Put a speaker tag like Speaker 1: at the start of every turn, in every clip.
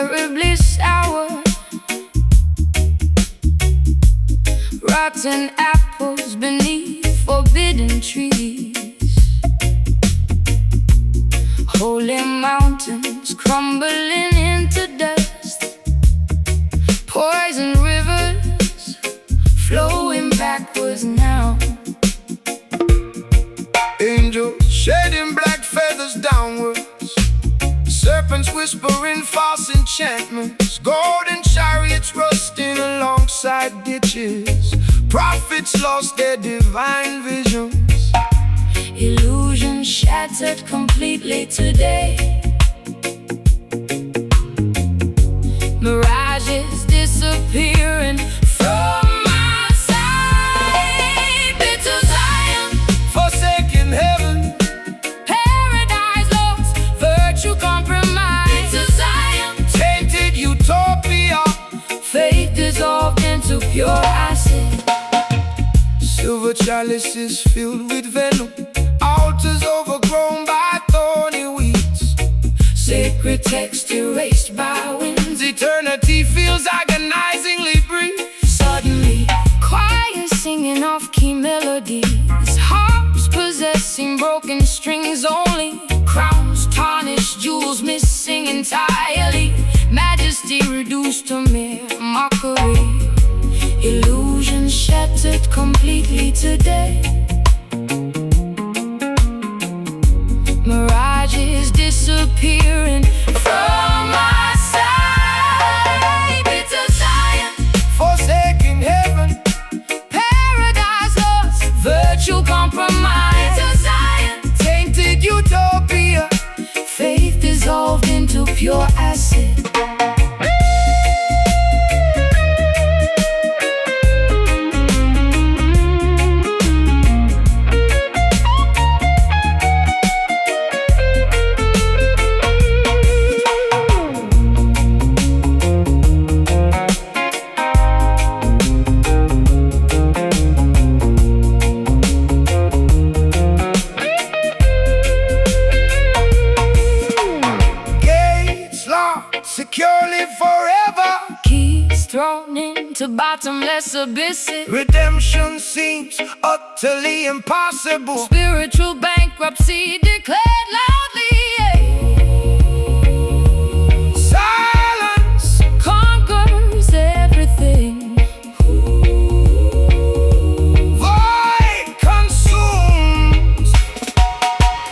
Speaker 1: terribly sour. Rotten apples beneath forbidden trees. Holy mountains crumbling into dust. Poison rivers flowing backwards now.
Speaker 2: Angels shedding black feathers downwards. Serpents whispering false enchantments. Golden chariots rusting alongside ditches. Prophets lost their divine visions.
Speaker 1: Illusions shattered completely today. Mirages disappearing from my sight. Bitter Zion,
Speaker 2: Forsaken heaven,
Speaker 1: paradise lost, virtue compromised. Bitter Zion,
Speaker 2: tainted utopia,
Speaker 1: faith dissolved into pure acid.
Speaker 2: silver chalices filled with venom. Altars overgrown by thorny weeds.
Speaker 1: Sacred text erased by winds.
Speaker 2: Eternity feels agonizingly brief.
Speaker 1: Suddenly, choirs singing off-key melodies. Harps possessing broken strings only. Crowns tarnished, jewels missing entirely. Majesty reduced to mere mockery. Illusions shattered completely today. Mirages disappearing from my sight. Bitter Zion,
Speaker 2: Forsaken heaven,
Speaker 1: paradise lost, virtue compromised. Bitter Zion,
Speaker 2: tainted utopia,
Speaker 1: faith dissolved into pure acid.
Speaker 2: securely forever.
Speaker 1: Keys thrown into bottomless abysses.
Speaker 2: Redemption seems utterly impossible.
Speaker 1: Spiritual bankruptcy declared loudly.
Speaker 2: Silence
Speaker 1: conquers everything.
Speaker 2: Void consumes.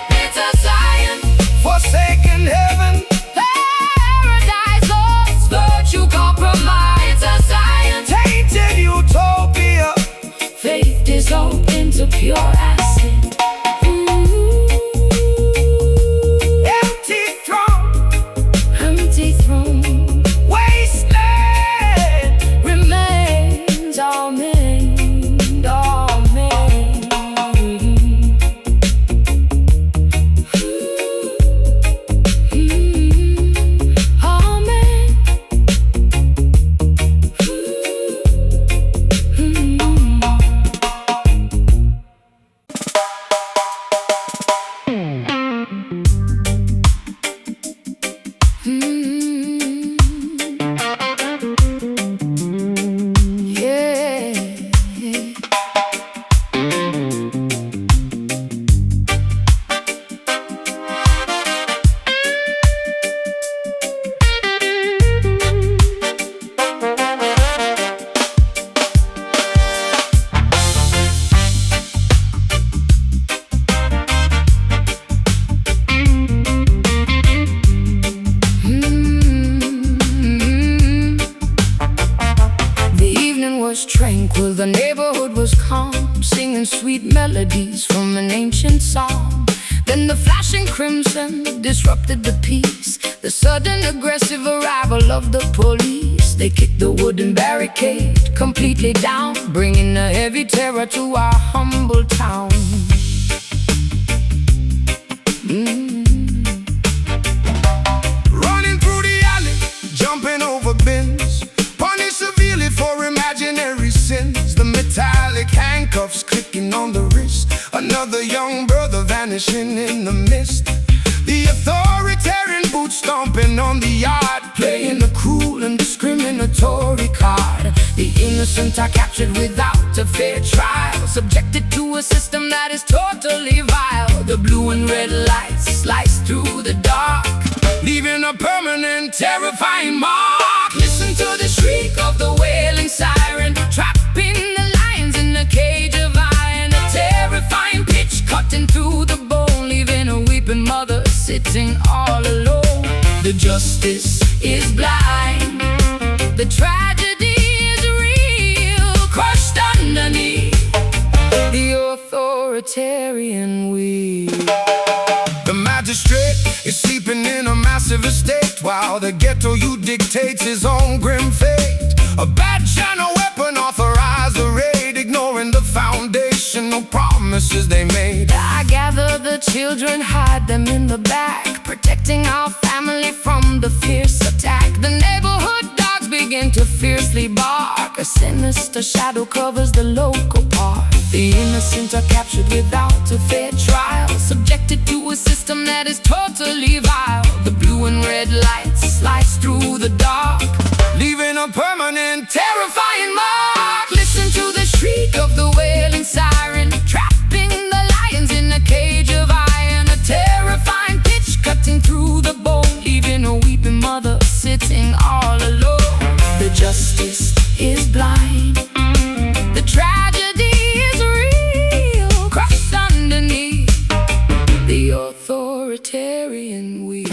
Speaker 1: Bitter Zion,
Speaker 2: Forsaken heaven,
Speaker 1: paradise lost, virtue compromised. Bitter Zion,
Speaker 2: tainted utopia,
Speaker 1: faith dissolved into pure acid.
Speaker 2: empty throne,
Speaker 1: Empty throne
Speaker 2: wasteland.
Speaker 1: remains all men, all men. All men. Yeah. The evening was tranquil, the neighborhood was calm, singing sweet melodies from an ancient song. Then the flashing crimson disrupted the peace. The sudden aggressive arrival of the police. They kicked the wooden barricade completely down, bringing a heavy terror to our humble town.
Speaker 2: Running through the alley, jumping over bins, punished severely for imaginary sins. The metallic handcuffs clicking on the wrist. Another young brother vanishing in the mist. The authoritarian boots stomping on the yard, playing the
Speaker 1: inventory card. The innocent are captured without a fair trial, subjected to a system that is totally vile. The blue and red lights slice through the dark, leaving a permanent, terrifying mark. Listen to the shriek of the wailing siren, trapping the lions in a cage of iron. A terrifying pitch cutting through the bone, leaving a weeping mother sitting all alone. The justice is blind, the tragedy is real, crushed underneath the authoritarian wheel.
Speaker 2: The magistrate is sleeping in a massive estate, while the ghetto youth dictates his own grim fate. A badge and a weapon authorize the raid, ignoring the foundational promises they made.
Speaker 1: I gather the children, hide them in the back, protecting our family from the fierce attack. The neighborhood dogs begin to fiercely bark, a sinister shadow covers the local park. The innocent are captured without a fair trial, subjected to a system that is totally vile. The blue and red lights slice through the dark,
Speaker 2: Leaving a permanent,
Speaker 1: terrifying mark. Listen to the shriek of the wailing siren, trapping the lions in a cage of iron. A terrifying pitch cutting through the bone, leaving a weeping mother sitting all alone. The justice is blind, the tragedy is real, crushed underneath the authoritarian wheel.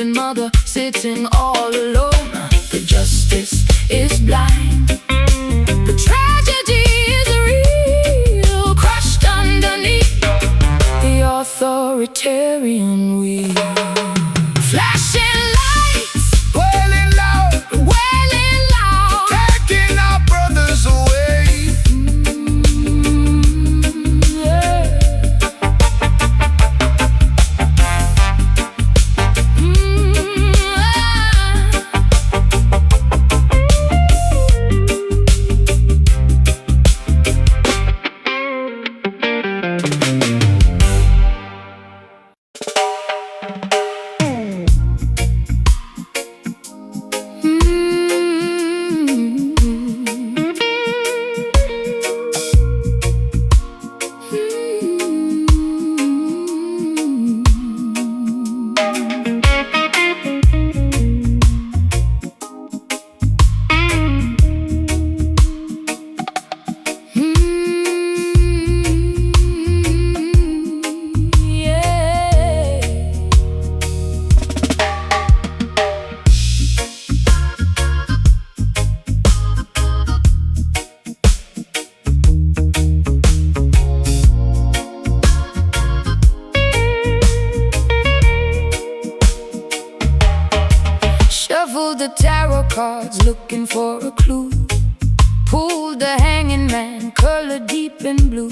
Speaker 1: Mother sitting all alone. The justice is blind, the tragedy is real, crushed underneath the authoritarian wheel. Flashing lights,
Speaker 2: wailing loud, taking our brothers away.
Speaker 1: Shuffled the tarot cards looking for a clue, pulled the hanging man, color deep in blue,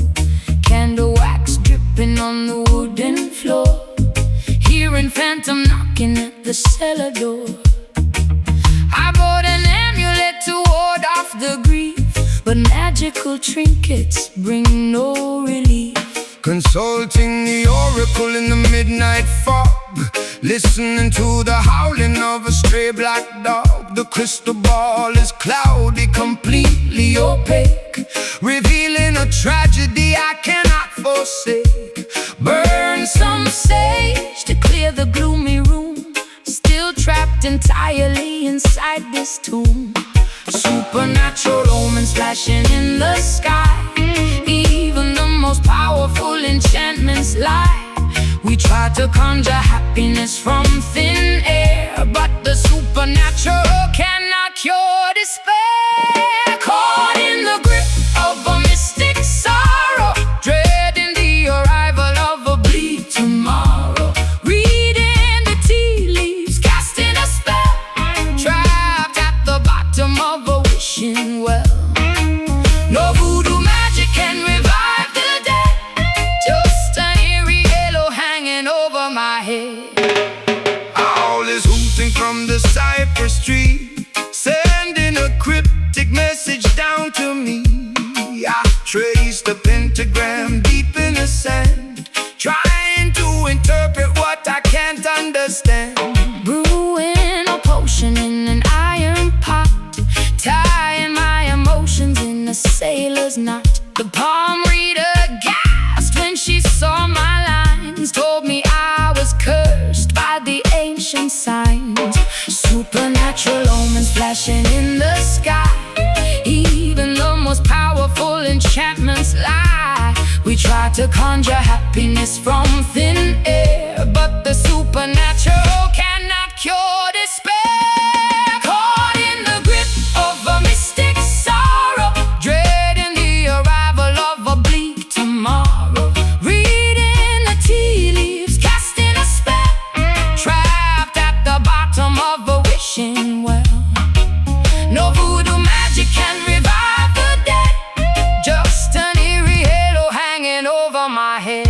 Speaker 1: candle wax dripping on the wooden floor, hearing phantom knocking at the cellar door. I bought an amulet to ward off the grief, but magical trinkets bring no relief.
Speaker 2: Consulting the oracle in the midnight fog, listening to the howling of a stray black dog. The crystal ball is cloudy, completely opaque, revealing a tragedy I cannot forsake.
Speaker 1: Burn some sage to clear the gloomy room, still trapped entirely inside this tomb. Supernatural omens flashing in the sky, even the most powerful enchantments lie. We try to conjure happiness from thin air, but the supernatural cannot cure despair. Caught in the grip of a mystic sorrow, dreading the arrival of a bleak tomorrow. Reading the tea leaves, casting a spell, trapped at the bottom of a wishing well. No voodoo magic can revive the dead, just an eerie halo hanging over my head.
Speaker 2: Owl is hooting from the cypress tree, sending a cryptic message down to me. I trace the pentagram deep in the sand, trying to interpret what I can't understand.
Speaker 1: Brewing a potion in an iron pot, tying my emotions in a sailor's knot. The palm reader gasped when she saw my lines, told me I was cursed by the ancient signs. Supernatural omens flashing in the sky, even the most powerful enchantments lie. We try to conjure happiness from thin air, but the supernatural cannot cure despair. Caught in the grip of a mystic sorrow, dreading the arrival of a bleak tomorrow. Reading the tea leaves, casting a spell, trapped at the bottom of a wishing well. No voodoo magic can revive the dead, just an eerie halo hanging over my head.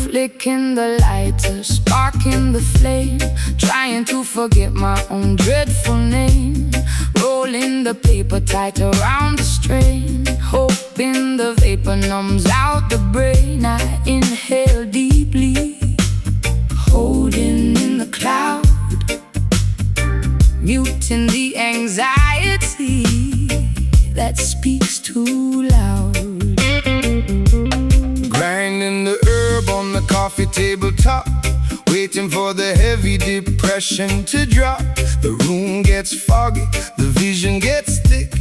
Speaker 1: Flicking the lighter, sparking the flame, trying to forget my own dreadful name. Rolling the paper tight around the strain, hoping the vapor numbs out the brain. I inhale deeply, holding in the cloud, muting the anxiety that speaks too loud.
Speaker 2: Grinding the herb on the coffee tabletop, waiting waiting for the heavy depression to drop. The room gets foggy, the vision gets thick,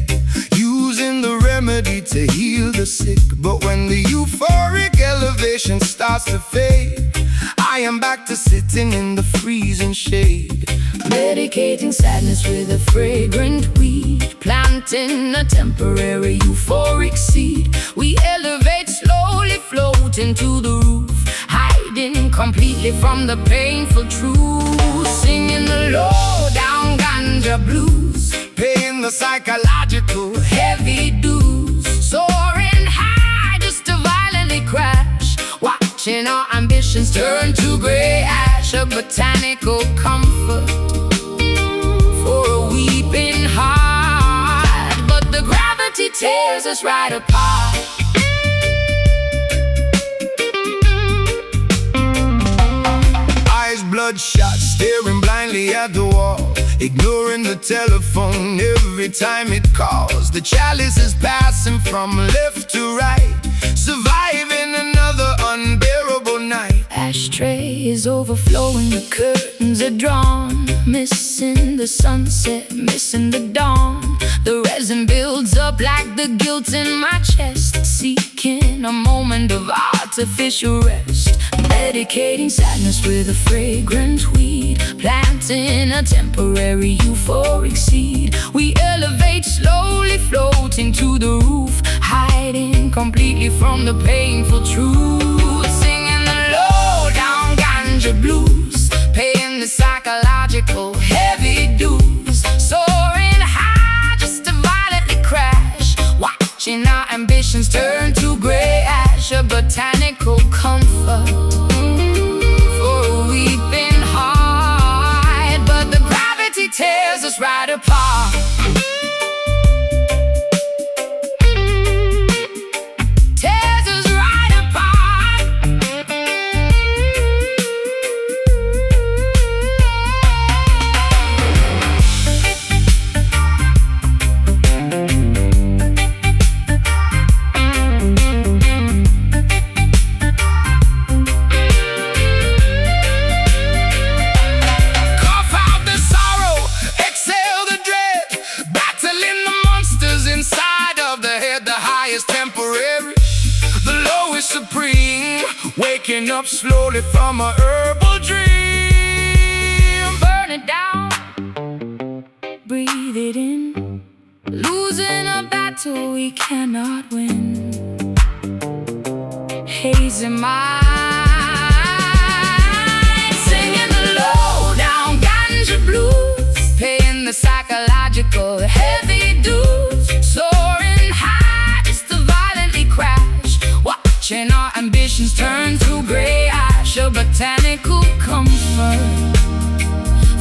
Speaker 2: using the remedy to heal the sick. But when the euphoric elevation starts to fade, I am back to sitting in the freezing shade,
Speaker 1: medicating sadness with a fragrant weed, planting a temporary euphoric seed. We elevate slowly, floating to the roof, hiding completely from the painful truth, singing the low-down ganja blues,
Speaker 2: paying the psychological
Speaker 1: heavy dues, soaring high just to violently crash, watching our ambitions turn to gray ash, a botanical comfort for a weeping heart. But the gravity tears us right apart.
Speaker 2: Eyes bloodshot, staring blindly at the wall, ignoring the telephone every time it calls. The chalice is passing from left to right, surviving another unbearable night.
Speaker 1: Ashtray is overflowing, the curtains are drawn, missing the sunset, missing the dawn. The resin builds up like the guilt in my chest, seeking a moment of artificial rest, medicating sadness with a fragrant weed, planting a temporary euphoric seed. We elevate slowly, floating to the roof, hiding completely from the painful truth, singing the low-down ganja blues, paying the psychological heavy dues, soaring high just to violently crash, watching our ambitions turn to gray ash, a botanical comfort for a weeping heart. But the gravity tears us right apart. Waking up slowly from a herbal dream, burn it down, breathe it in, losing a battle we cannot win. Hazy mind, singing the low-down ganja blues, paying the psychological heavy dues, soaring high just to violently crash, watching our ambitions turn to gray ash, a botanical comfort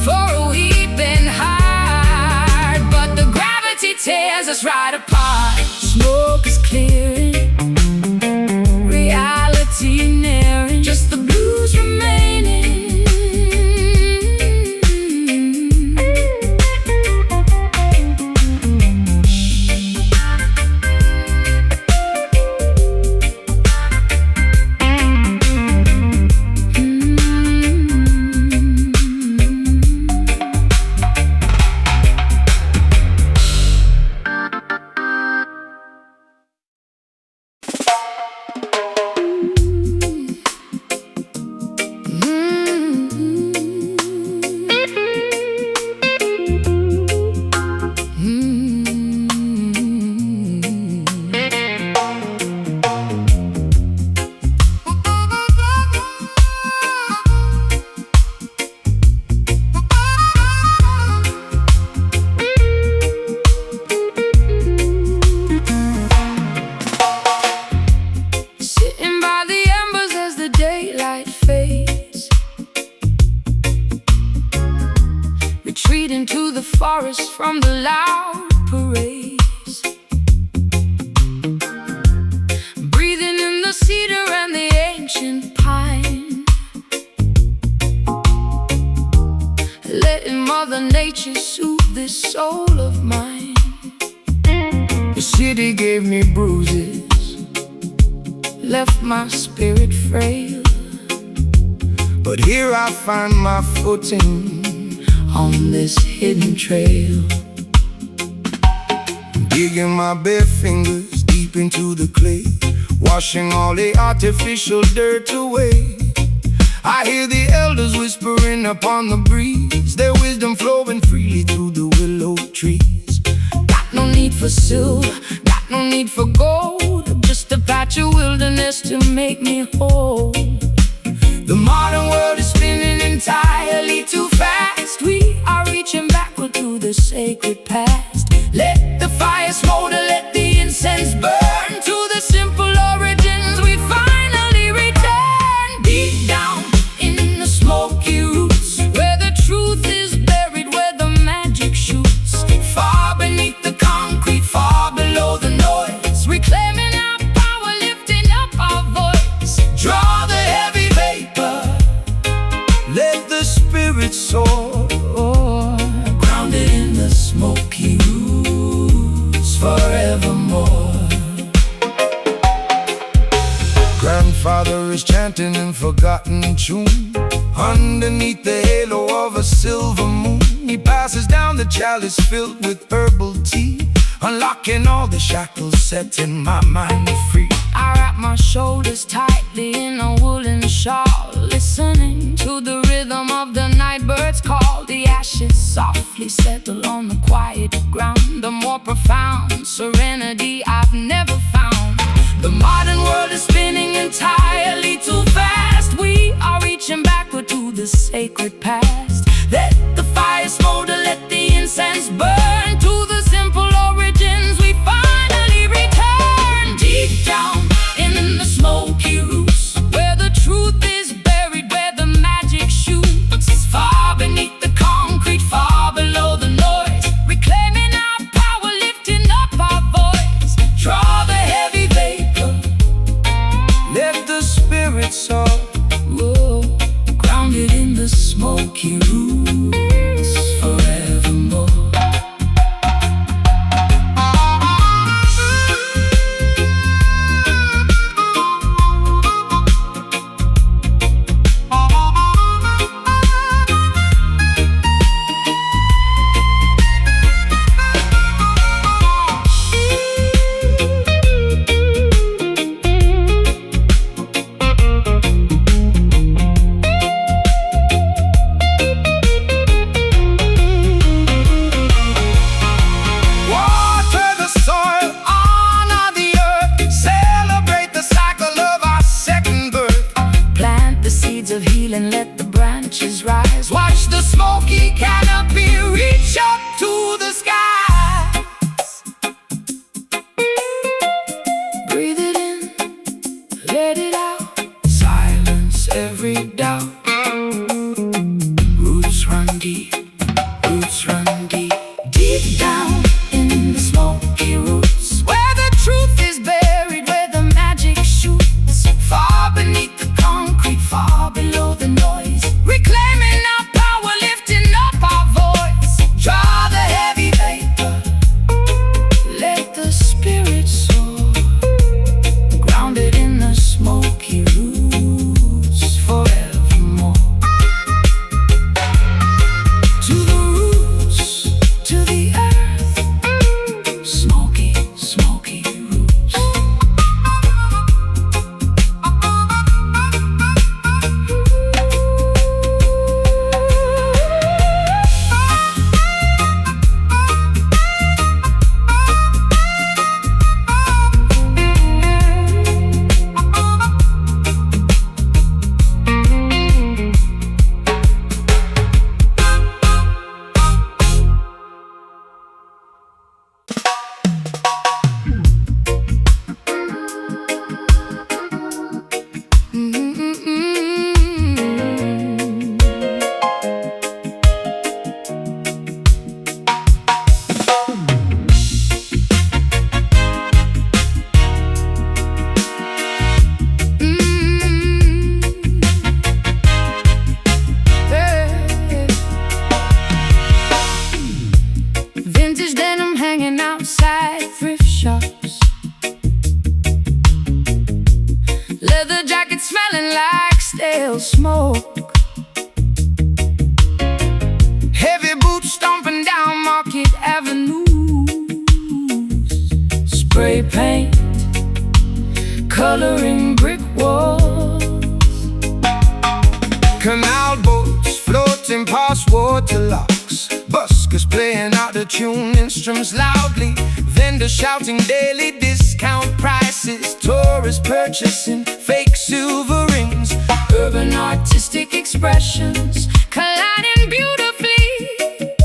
Speaker 1: for a weeping heart. But the gravity tears us right apart. Smoke is clearing, reality nearing, just the blues remaining. Forest from the loud parades, breathing in the cedar and the ancient pine, letting Mother Nature soothe this soul of mine.
Speaker 2: The city gave me bruises,
Speaker 1: left my spirit frail,
Speaker 2: but here I find my footing
Speaker 1: on this hidden trail.
Speaker 2: Digging my bare fingers deep into the clay, washing all the artificial dirt away. I hear the elders whispering upon the breeze, their wisdom flowing freely through the willow trees.
Speaker 1: Got no need for silver, got no need for gold, just a patch of wilderness to make me whole.
Speaker 2: The modern world is spinning entirely too fast.
Speaker 1: We are reaching backward to the sacred past.
Speaker 2: Let the fire smolder, let the incense burn.
Speaker 1: To the simple origins we finally return.
Speaker 2: Deep down
Speaker 1: in the smoky roots, where the truth is buried, where the magic shoots.
Speaker 2: far beneath the concrete, far below the noise.
Speaker 1: Reclaiming our power, lifting up our voice.
Speaker 2: Draw the heavy vapor, let the spirit soar,
Speaker 1: Grounded in the smoky roots forevermore.
Speaker 2: Grandfather is chanting in forgotten tune, underneath the halo of a silver moon. He passes down the chalice filled with herbal tea, unlocking all the shackles, setting my mind free.
Speaker 1: I wrap my shoulders tightly in a woolen shawl, listening to the rhythm of the night birds call. The ashes softly settle on the quiet ground, the more profound serenity I've never found.
Speaker 2: The modern world is spinning entirely too fast.
Speaker 1: We are reaching backward to the sacred past.
Speaker 2: Let the fire smolder, let the incense burn.
Speaker 1: To the simple origins we finally return.
Speaker 2: Deep down
Speaker 1: in the smoky roots, where the truth is buried, where the magic shoots.
Speaker 2: far beneath the concrete, far below the noise.
Speaker 1: Reclaiming our power, lifting up our voice. coloring brick walls.
Speaker 2: Canal boats floating past waterlocks, buskers playing out the tune instruments loudly, vendors shouting daily discount prices, tourists purchasing fake silver rings.
Speaker 1: Urban artistic expressions colliding beautifully.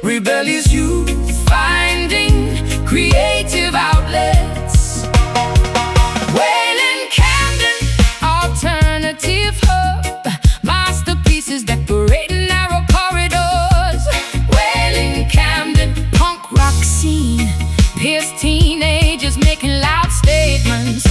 Speaker 2: Rebellious youth
Speaker 1: Finding creative outlets. Wailing Camden, alternative hub. Masterpieces decorating narrow corridors. Wailing Camden, punk rock scene. Pierced teenagers making loud statements.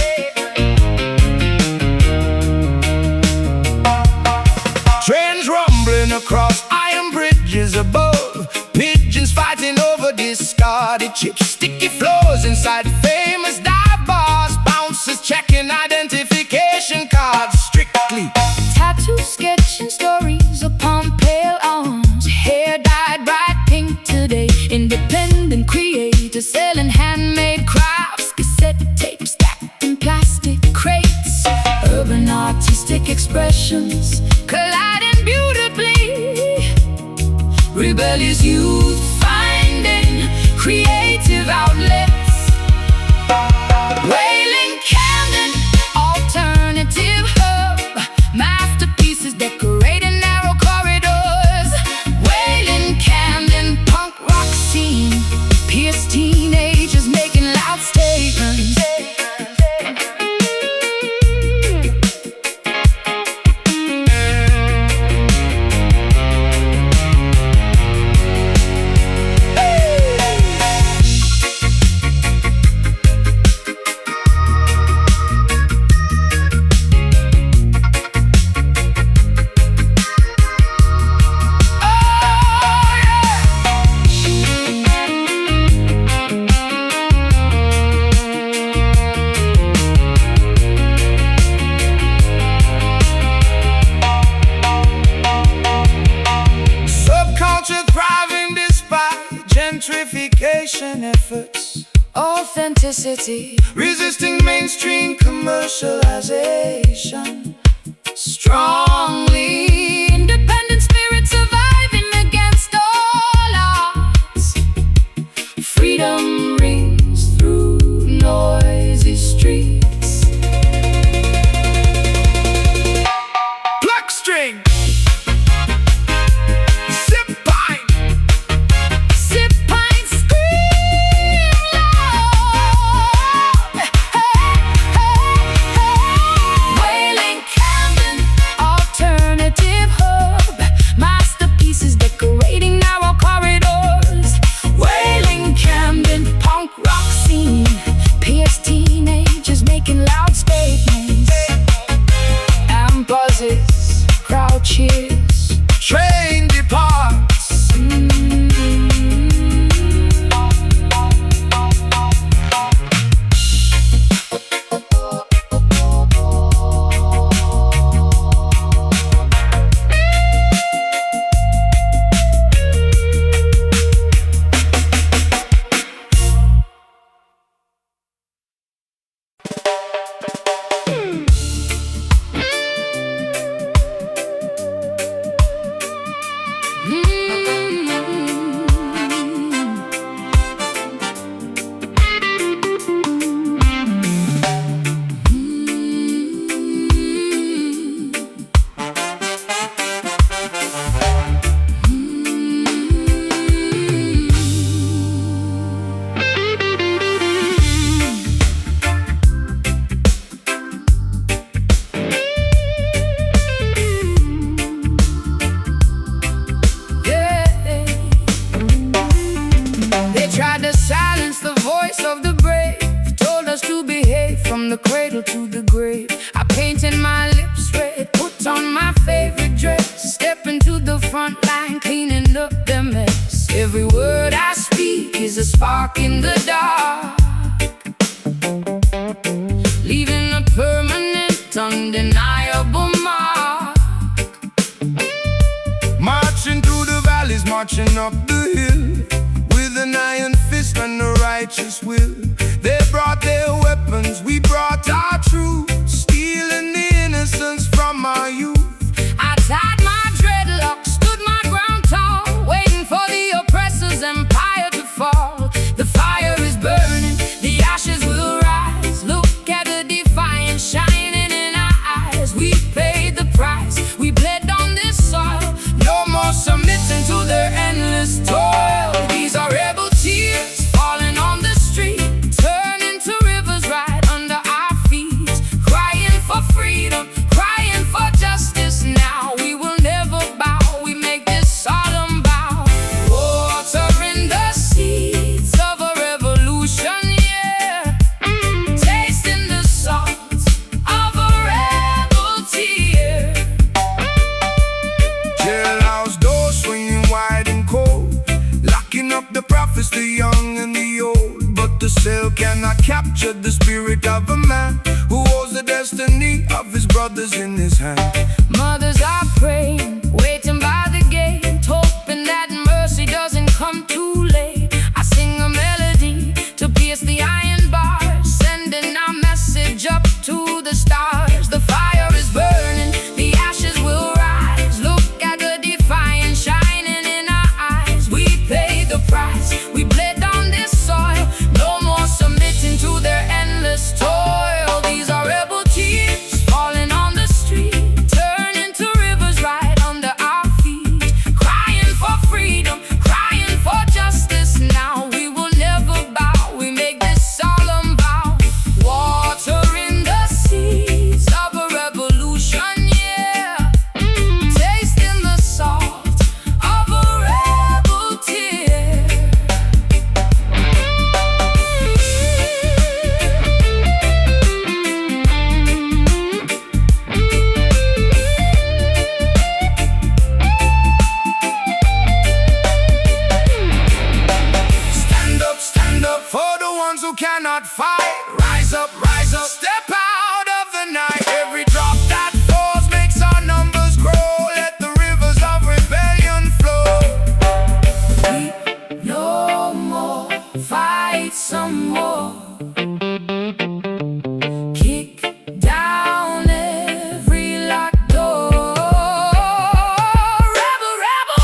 Speaker 2: Trains rumbling across iron bridges above, pigeons fighting over discarded chips, sticky floors inside famous dive bars, bouncers checking identification cards strictly.
Speaker 1: Tattoo sketching stories upon pale arms. Hair dyed bright pink today. Independent creators selling handmade crafts. Cassette tapes stacked in plastic crates. Urban artistic expressions colliding beautifully. Rebellious youth finding creative outlets. Wailing Camden, alternative hub. Masterpieces decorating narrow corridors. Wailing Camden, punk rock scene. Pierced teenagers making loud statements.
Speaker 2: Gentrification efforts,
Speaker 1: Authenticity,
Speaker 2: resisting mainstream commercialization.
Speaker 1: strongly independent spirit surviving against all odds. Freedom rings through noisy streets.
Speaker 2: Pluck string, sip pine,
Speaker 1: Sip pint, scream loud. Hey, hey, hey. Wailing Camden, alternative hub. Masterpieces decorating narrow corridors. Wailing Camden, punk rock scene. Pierced teenagers making loud statements. And buzzes, crowd cheers.
Speaker 2: train departs. They tried to silence the voice of the brave, told us to behave from the cradle to the grave. I painted my lips red, put on my favorite dress, step into the front line, cleaning up the mess. Every word I speak is a spark in the dark, leaving a permanent, undeniable mark. Marching through the valleys, marching up the hill, with an iron fist and a righteous will. They brought their weapons heavens, we brought our truth, stealing the innocence from our youth.
Speaker 1: I tied my dreadlocks, stood my ground tall, waiting for the oppressor's empire to fall. The fire is burning, the ashes will rise. Look at the defiance shining in our eyes. We paid the price, we bled on this soil. No more submitting to their endless toil. These are rebel tears falling on the street, turning to rivers right under our feet. Crying for freedom, crying for justice. Now we will never bow, we make this solemn vow. Watering the seeds of a revolution, yeah. Tasting the salt of a rebel tear.
Speaker 2: Jailhouse doors swinging wide and cold, locking up the prophets, the young and the old. But the cell cannot capture the spirit of a man who holds the destiny of his brothers in his hand.
Speaker 1: Mothers are praying, waiting by the gate, hoping that mercy doesn't come too late. I sing a melody to pierce the iron bars, sending our message up to the stars. The fire is burning, the ashes will rise. Look at the defiance shining in our eyes. We paid the price, we bled on this soil. No more submitting to their endless toil. These are rebel tears falling on the street, turning to rivers right under our feet. Crying for freedom, crying for justice. Now we will never bow, we make this solemn vow. Watering the seeds of a revolution, yeah. Tasting the salt of a rebel tear.
Speaker 2: Stand up for the ones who cannot fight. Rise up, step out of the night. Every drop that falls makes our numbers grow. Let the rivers of rebellion flow.
Speaker 1: No more, fight some more. Kick down every locked door. Rebel, rebel.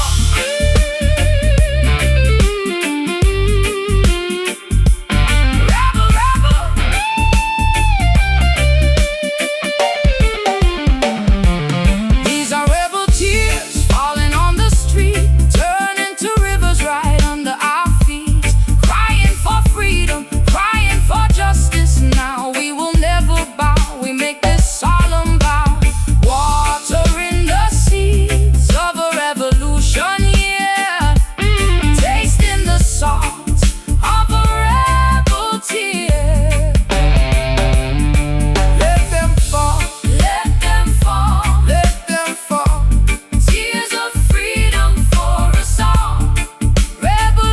Speaker 1: Rebel, rebel. These are rebel tears falling on the street, turning to rivers right under our feet. Crying for freedom, crying for justice. Now we will never bow, we make this solemn vow. Watering the seeds of a revolution, yeah. Tasting the salt of a rebel tear.
Speaker 2: Let them fall,
Speaker 1: Let them fall,
Speaker 2: let them fall.
Speaker 1: tears of freedom for us all. Rebel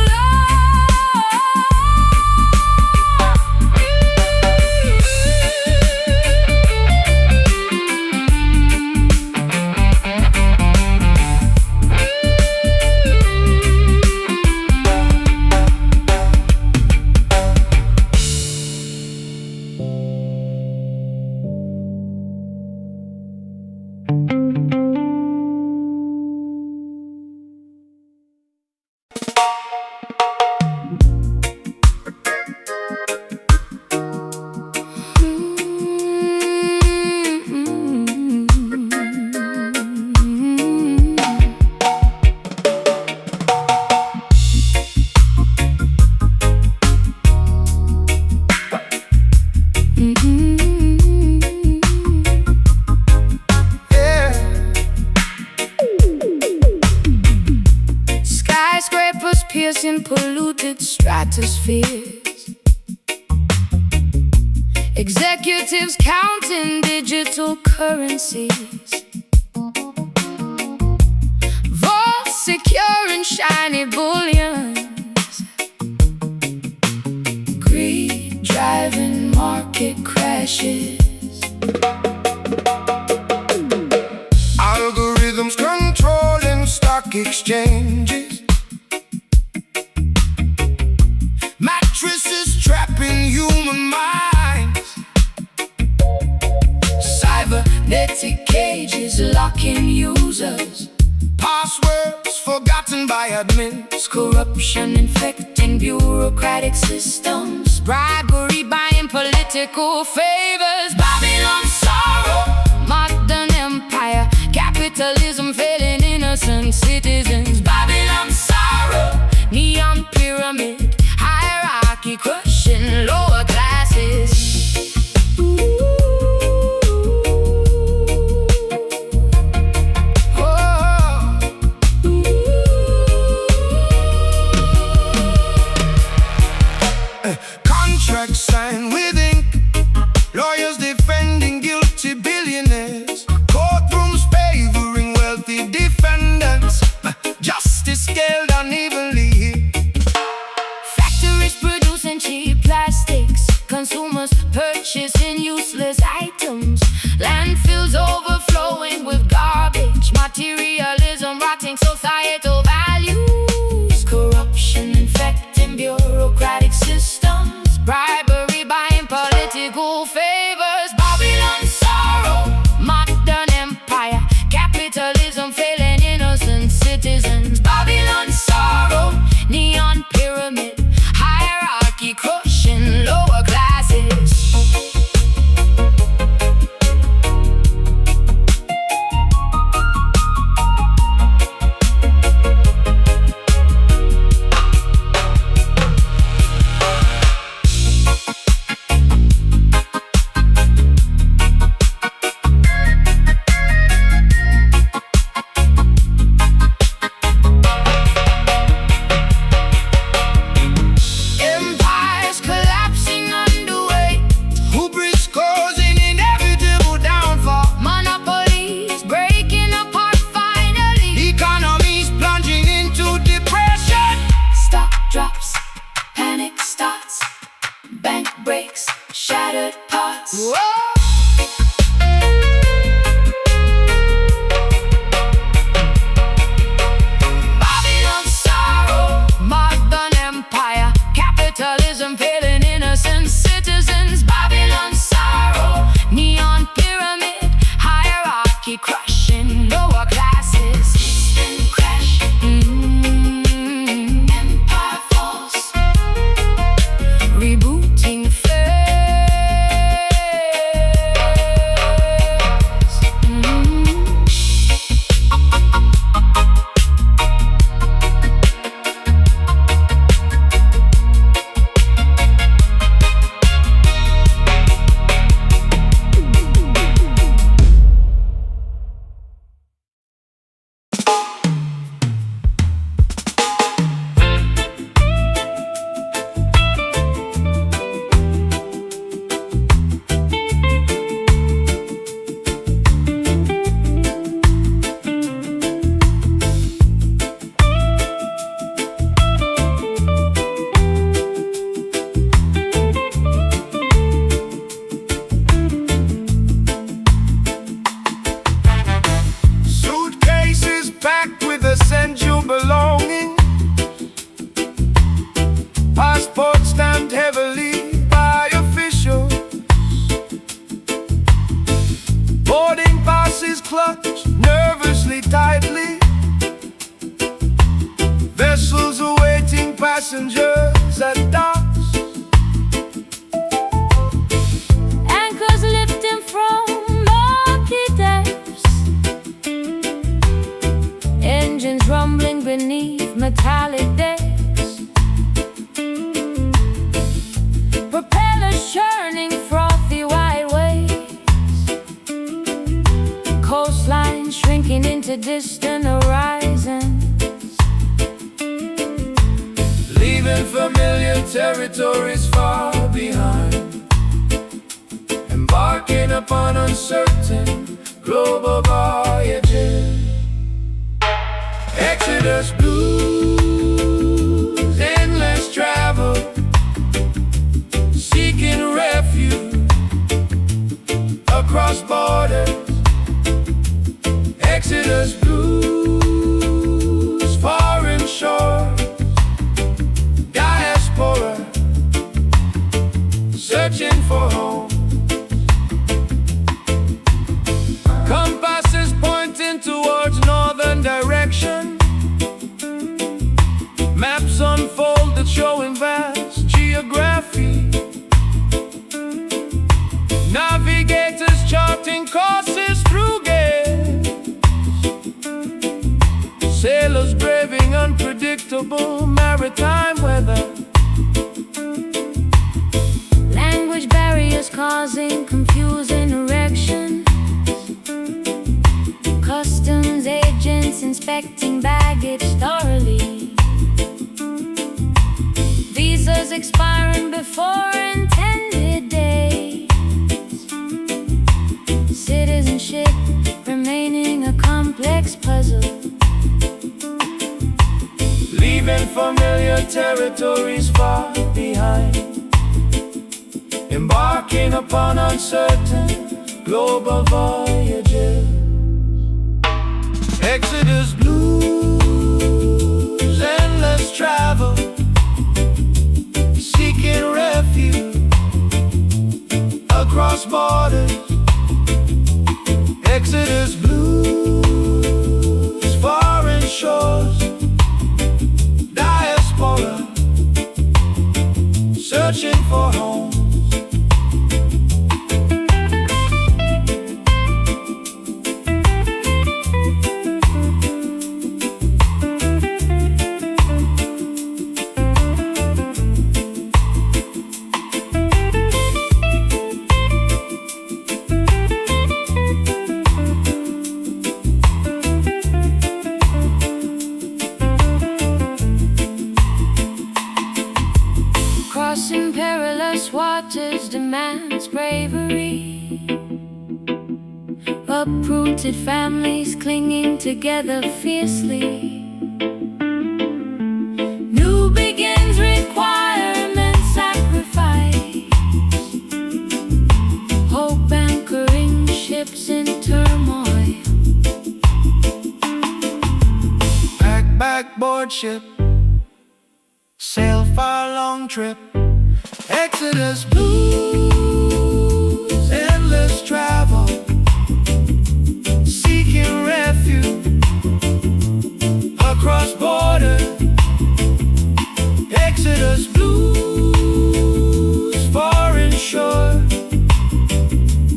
Speaker 2: Yeah.
Speaker 1: skyscrapers piercing polluted stratospheres. Executives counting digital currencies. Vaults securing shiny bullions. Greed driving market crashes.
Speaker 2: Algorithms controlling stock exchanges. Mattresses trapping human minds. admins,
Speaker 1: corruption infecting bureaucratic systems, bribery buying political favors, Babylon's sorrow, modern empire, capitalism failing innocent citizens, Babylon's sorrow, neon pyramid, hierarchy crushing lower classes.
Speaker 2: Contracts signed with ink, lawyers defending guilty billionaires, courtrooms favoring wealthy defendants, justice scaled unevenly.
Speaker 1: Factories producing cheap plastics, consumers purchasing useless items, landfills overflowing with garbage, materialism rotting societal values, corruption infecting bureaucratic systems, bribery buying political favors, Babylon's sorrow, modern empire, capitalism failing innocent citizens, Babylon's sorrow, neon pyramid, hierarchy crushing lower classes. Shattered parts.
Speaker 2: Whoa!
Speaker 1: Babylon's sorrow, modern empire, capitalism failing innocent citizens, Babylon's sorrow, neon pyramid, hierarchy crushing lower classes, system crash, empire falls, rebooting
Speaker 2: packed with essential belongings, passport stamped heavily by officials, boarding passes clutched nervously tightly, vessels awaiting passengers at docks,
Speaker 1: anchors lifting from murky depths, engines rumbling beneath metallic decks, propellers churning frothy white waves, coastlines shrinking into distant horizons,
Speaker 2: leaving familiar territories far behind, embarking upon uncertain global voyages. Exodus blues, endless travel, seeking refuge across borders. Exodus blues, foreign shores, diaspora, searching for home. Compasses pointing towards northern direction, unfolded, showing vast geography. Navigators charting courses through gales, sailors braving unpredictable maritime weather.
Speaker 1: Language barriers causing confusing erections, customs agents inspecting baggage thoroughly, visas expiring before intended days, citizenship remaining a complex puzzle,
Speaker 2: leaving familiar territories far behind, embarking upon uncertain global voyages. Exodus blues, endless travel, seeking refuge across borders. Exodus blues, foreign shores, diaspora, searching for home.
Speaker 1: Crossing perilous waters demands bravery. Uprooted families clinging together fiercely. New begins require immense sacrifice. Hope anchoring ships in turmoil.
Speaker 2: Backboard ship, sail far long trip. Exodus blues, endless travel, seeking refuge across borders. Exodus blues, foreign shore,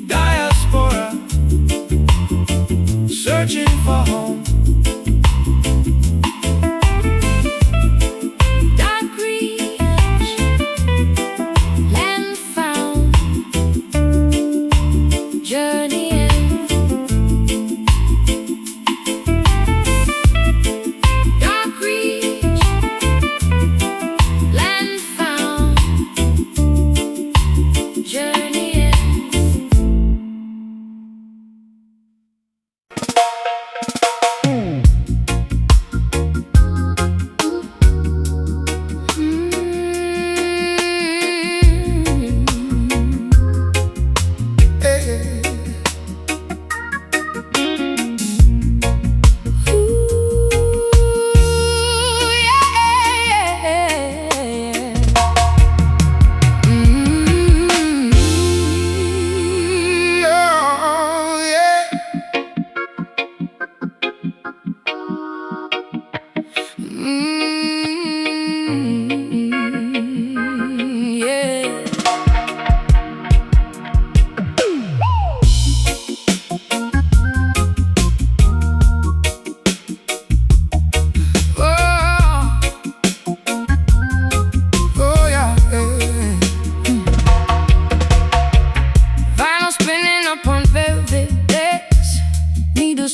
Speaker 2: diaspora, searching for home.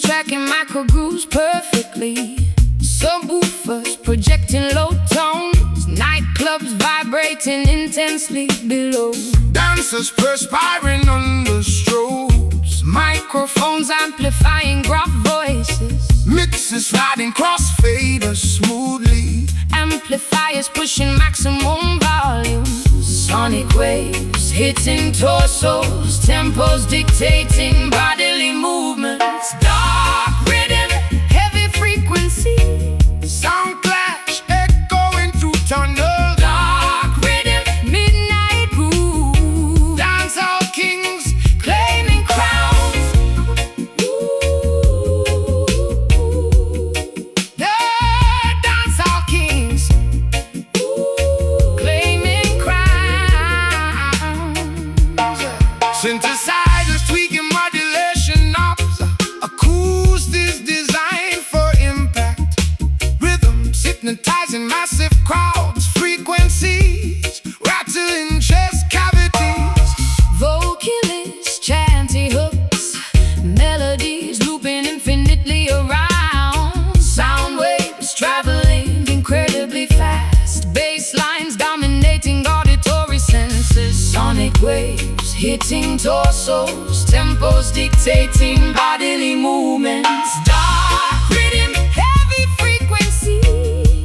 Speaker 1: Tracking micro grooves perfectly. Subwoofers projecting low tones. Nightclubs vibrating intensely below.
Speaker 2: Dancers perspiring under strobes.
Speaker 1: Microphones amplifying gruff voices.
Speaker 2: Mixes sliding crossfaders smoothly.
Speaker 1: Amplifiers pushing maximum volume. Sonic waves hitting torsos. Tempos dictating bodily movements. Dark rhythm, heavy frequency.
Speaker 2: Sound clash echoing through tunnels.
Speaker 1: Dark rhythm, midnight groove.
Speaker 2: Dancehall kings
Speaker 1: Claiming crowns.
Speaker 2: The dancehall kings massive crowds, frequencies rattling chest cavities.
Speaker 1: Vocalists, chanty hooks, melodies looping infinitely around. Sound waves traveling incredibly fast. Basslines dominating auditory senses. Sonic waves hitting torsos. Tempos dictating bodily movements. Dark rhythm, heavy frequency.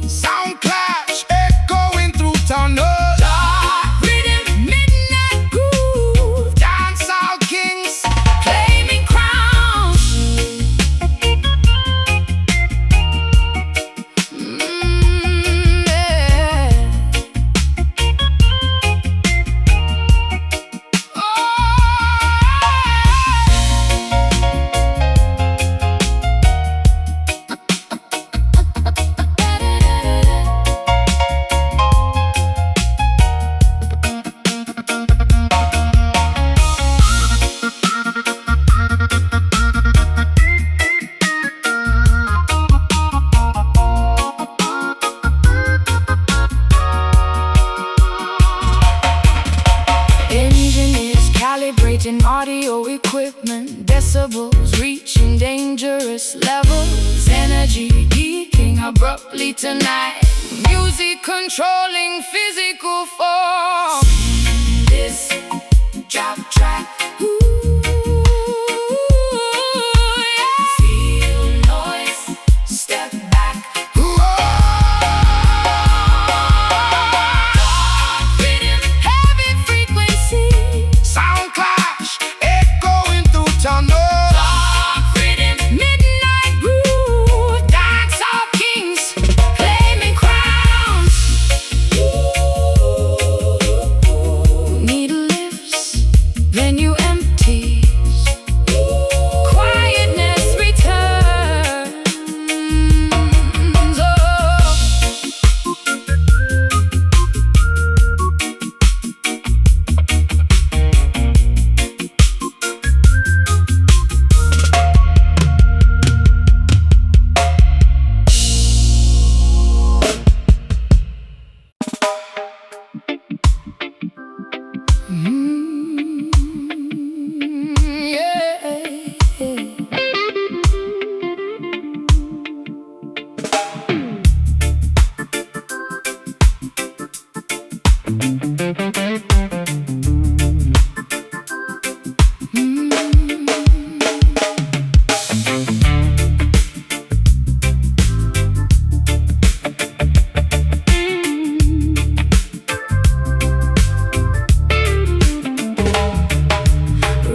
Speaker 2: Sound clash echoing through tunnels.
Speaker 1: Dark rhythm, midnight groove.
Speaker 2: Dancehall kings
Speaker 1: Claiming crowns. Yeah. Engineers calibrating audio equipment, decibels reaching dangerous levels. Energy peaking abruptly tonight. Music controlling physical form. This drop track. Ooh, yeah. Feel noise, step back. Dark rhythm, heavy frequency.
Speaker 2: sound clash echoing through tunnels.
Speaker 1: Dark rhythm, midnight groove. Dancehall kings claiming crowns. Needle lifts, venue empties. Quietness returns. Oh.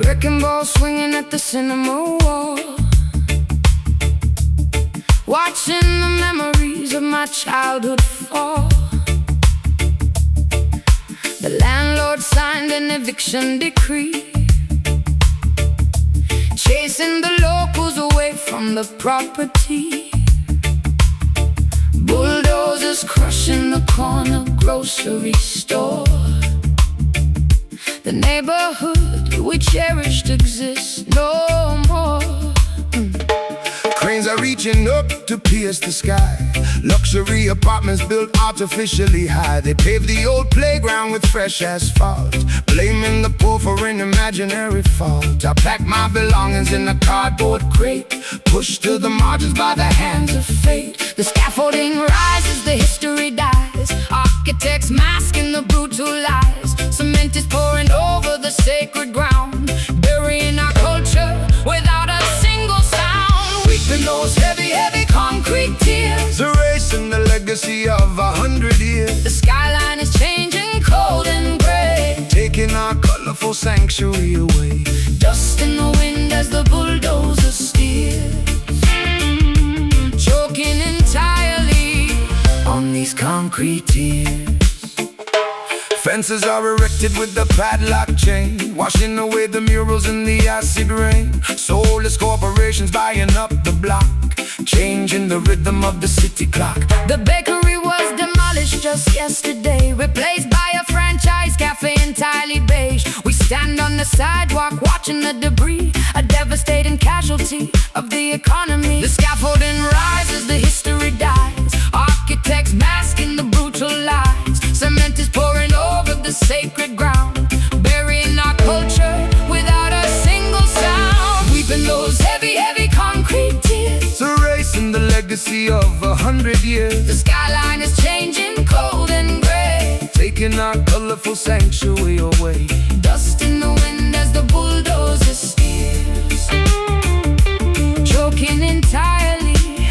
Speaker 1: Wrecking ball swinging at the cinema wall. Watching the memories of my childhood fall. The landlord signed an eviction decree, chasing the locals away from the property. Bulldozers crushing the corner grocery store. The neighborhood we cherished exists no more.
Speaker 2: Cranes are reaching up to pierce the sky. Luxury apartments built artificially high. They paved the old playground with fresh asphalt, blaming the poor for an imaginary fault. I packed my belongings in a cardboard crate, pushed to the margins by the hands of fate.
Speaker 1: The scaffolding rises, the history dies. Architects masking the brutal lies. Cement is pouring over the sacred ground, burying our culture without a single sound.
Speaker 2: Weeping those heavy, heavy concrete tears, erasing the legacy of 100 years.
Speaker 1: The skyline is changing, cold and gray,
Speaker 2: Taking our colorful sanctuary away.
Speaker 1: dust in the wind as the bulldozer steers, choking entirely on these concrete tears.
Speaker 2: Fences are erected with the padlock chain, washing away the murals in the acid rain. Soulless corporations buying up the block, changing the rhythm of the city clock.
Speaker 1: The bakery was demolished just yesterday, replaced by a franchise cafe entirely beige. We stand on the sidewalk watching the debris, a devastating casualty of the economy. The scaffolding rises, the history dies. Architects masking the
Speaker 2: legacy of 100 years.
Speaker 1: The skyline is changing, cold and gray,
Speaker 2: Taking our colorful sanctuary away.
Speaker 1: dust in the wind as the bulldozer steers, choking entirely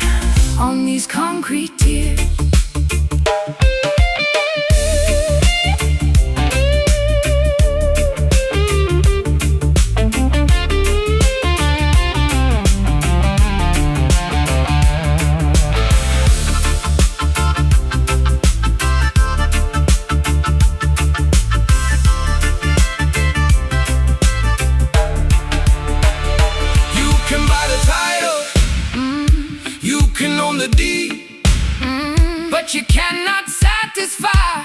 Speaker 1: on these concrete tears.
Speaker 2: The deed,
Speaker 1: But you cannot satisfy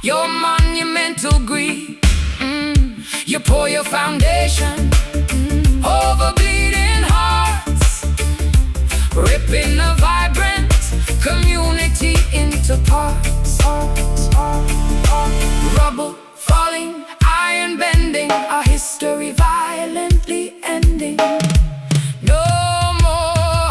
Speaker 1: your monumental greed. You pour your foundation over bleeding hearts, ripping the vibrant community into parts. Rubble falling, iron bending, our history violently ending. No more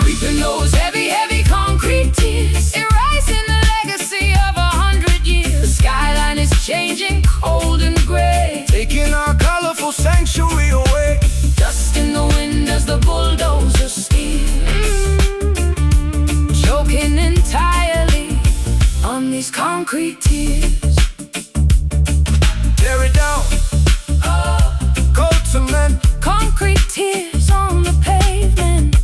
Speaker 1: weeping those heavy, heavy concrete tears, erasing the legacy of 100 years. The skyline is changing, cold and gray,
Speaker 2: taking our colorful sanctuary away.
Speaker 1: dust in the wind as the bulldozer steers, choking entirely on these concrete tears.
Speaker 2: Tear it down, cold cement,
Speaker 1: Concrete tears on the pavement.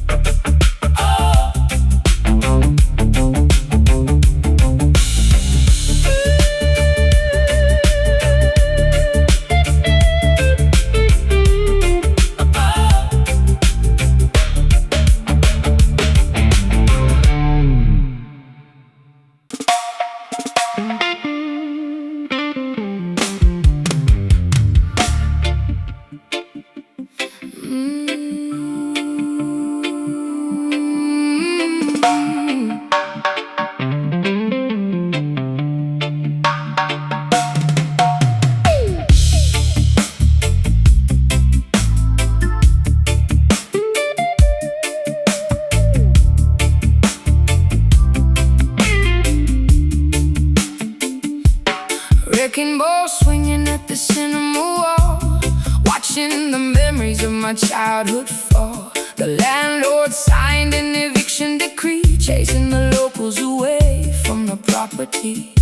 Speaker 1: Wrecking ball swinging at the cinema wall, watching the memories of my childhood fall. The landlord signed an eviction decree, chasing the locals away from the property.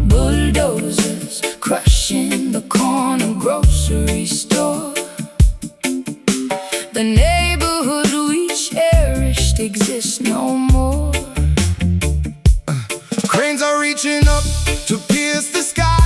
Speaker 1: Bulldozers crushing the corner grocery store. The neighborhood we cherished exists no more.
Speaker 2: cranes are reaching up to pierce the sky.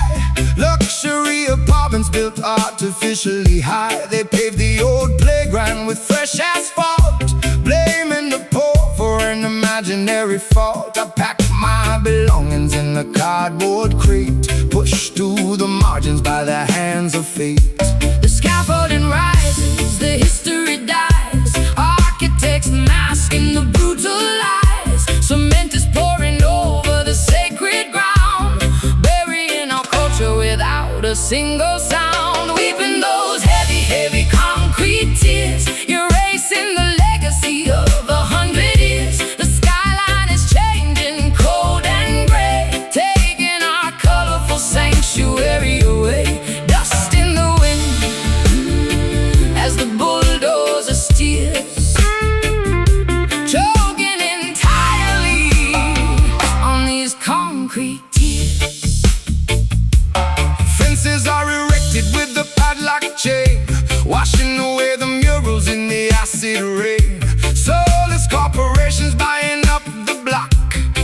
Speaker 2: Luxury apartments built artificially high. They paved the old playground with fresh asphalt, blaming the poor for an imaginary fault. I packed my belongings in a cardboard crate, pushed to the margins by the hands of fate.
Speaker 1: The scaffolding rises, the history dies, architects masking the brutal lies. Cement is pouring over the sacred ground, burying our culture without a single sound. Weeping those heavy, heavy concrete tears, erasing the legacy of 100 years. The skyline is changing, cold and gray, taking our colorful sanctuary away. Dust in the wind as the bulldozer steers, choking entirely on these concrete tears.
Speaker 2: Fences are erected with the padlock chain, washing away the murals in the acid rain. Soulless corporations buying up the block,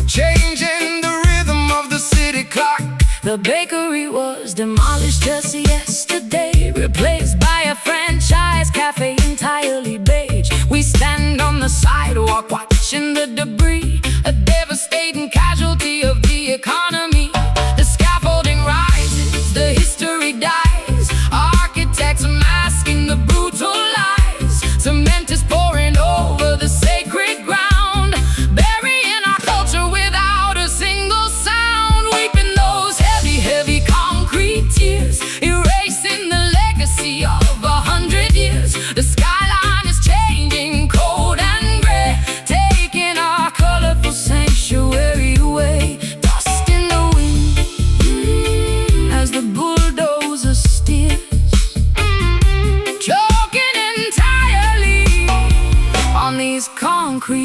Speaker 2: changing the rhythm of the city clock.
Speaker 1: The bakery was demolished just yesterday, replaced by a franchise cafe entirely beige. We stand on the sidewalk watching the debris, a devastating casualty of the economy. The scaffolding rises, the history dies, architects masking the brutal lies. Cement is pouring over the sacred ground, burying our culture without a single sound. Weeping those heavy, heavy concrete tears, erasing the legacy of 100 years. The skyline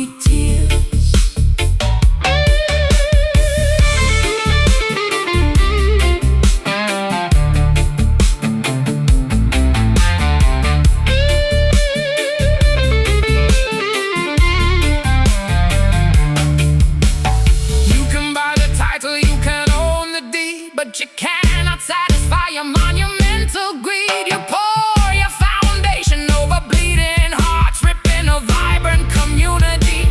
Speaker 1: concrete tears.
Speaker 2: But you cannot satisfy your monumental greed. You pour your foundation over bleeding hearts, ripping a vibrant community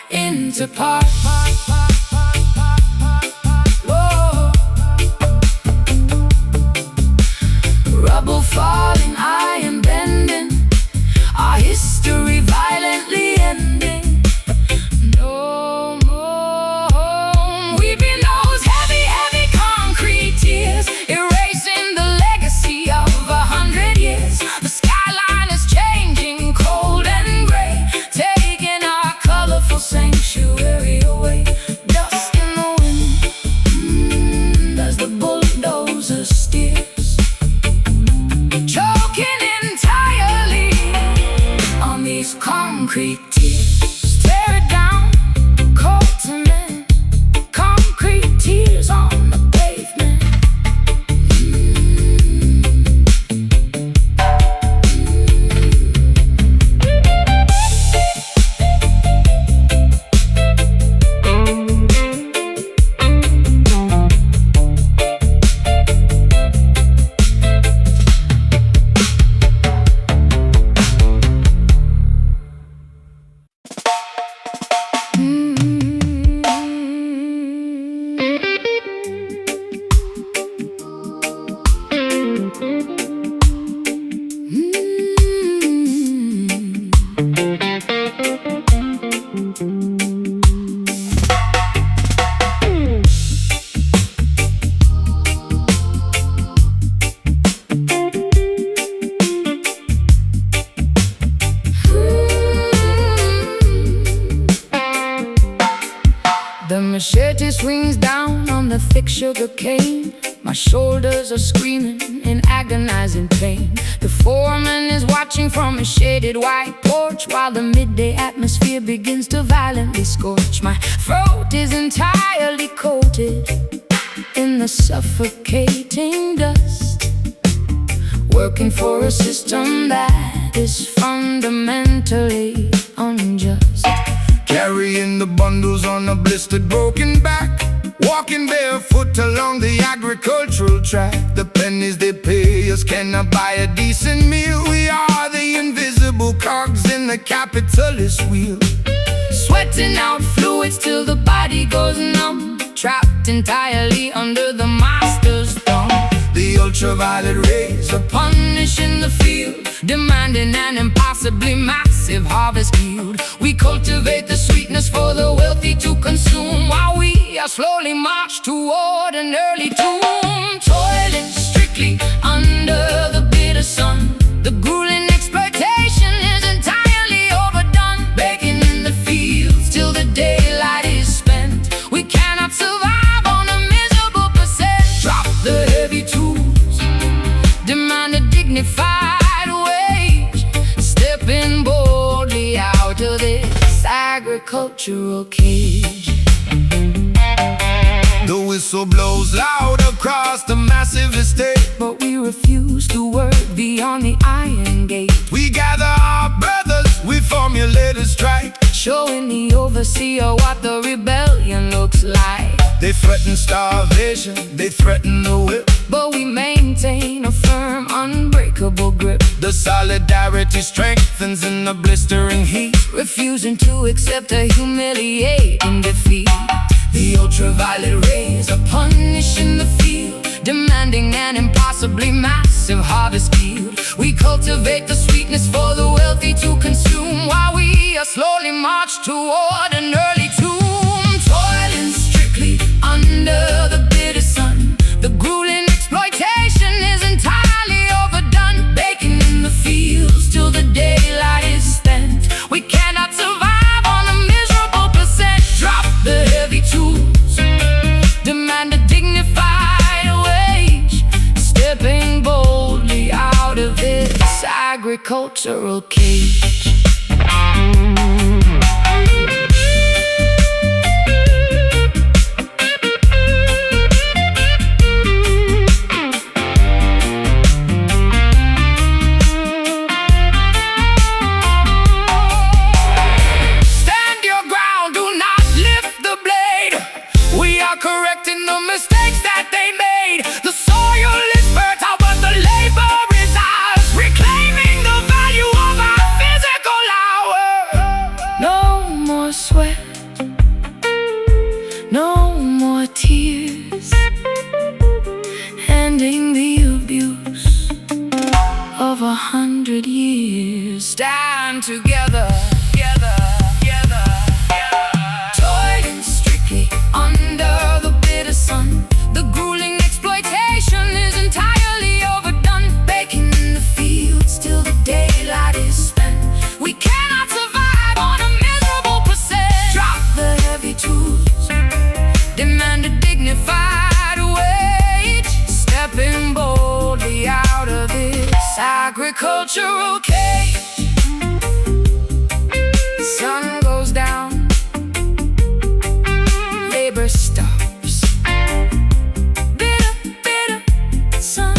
Speaker 2: into parts. Whoa. Rubble falling, iron bending, our history violently ending. No more weeping those heavy, heavy concrete tears, erasing the legacy of 100 years. The skyline is changing, cold and gray, taking our colorful sanctuary away. Dust in the wind, as the bulldozer steers, choking entirely on these concrete tears. Tear it down, cold cement, concrete tears on the pavement. The machete swings down on the thick sugar cane. My shoulders are screaming in agonizing pain. The foreman is watching from a shaded white porch, while the midday atmosphere begins to violently scorch. My throat is entirely coated in the suffocating dust, working for a system that is fundamentally unjust. Carrying the bundles on a blistered, broken back, walking barefoot along the agricultural track. The pennies they pay us cannot buy a decent meal. We are the invisible cogs in the capitalist wheel, sweating out fluids till the body goes numb, trapped entirely under the master's thumb. The ultraviolet rays are punishing the field, demanding an impossibly massive harvest yield. We cultivate the sweetness for the wealthy to consume, while we are slowly marched toward an early tomb. Toiling strictly under the bitter sun, the grueling exploitation is entirely overdone. Begging in the fields till the daylight is spent, we cannot survive on a miserable percent. Drop the heavy tools, demand a dignified wage, stepping boldly out of this agricultural cage. The whistle blows loud across the massive estate, but we refuse to work beyond the iron gate. We gather our brothers, we formulate a strike, showing the overseer what the rebellion looks like. They threaten starvation, they threaten the whip, but we maintain a firm, unbreakable grip. The solidarity strengthens in the blistering heat, refusing to accept a humiliating defeat. The ultraviolet rays are punishing the field, demanding an impossibly massive harvest yield. We cultivate the sweetness for the wealthy to consume, while we are slowly marched toward an early tomb. Toiling strictly under the bitter sun, the grueling exploitation is entirely overdone. Baking in the fields till the daylight is spent, we cannot survive on a miserable percent. Drop the heavy tools, demand a dignified wage, stepping boldly out of this agricultural cage.
Speaker 1: sweat, no more tears, ending the abuse of 100 years. Stand together, together, together, together. Toiling strictly under the bitter sun, the grueling exploitation is entirely overdone. Baking in the fields till the daylight is spent. We cannot survive on a miserable percent. Drop the heavy tools, demand a dignified wage. Stepping boldly out of this agricultural cage. Sun goes down, labor stops. Bitter, bitter sun.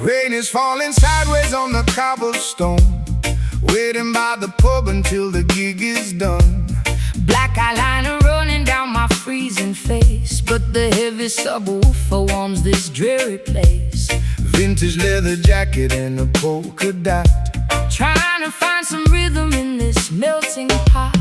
Speaker 2: Rain is falling sideways on the cobblestone, waiting by the pub until the gig is done.
Speaker 1: Black eyeliner running down my freezing face, but the heavy subwoofer warms this dreary place.
Speaker 2: Vintage leather jacket and a polka dot,
Speaker 1: Trying to find some rhythm in this melting pot.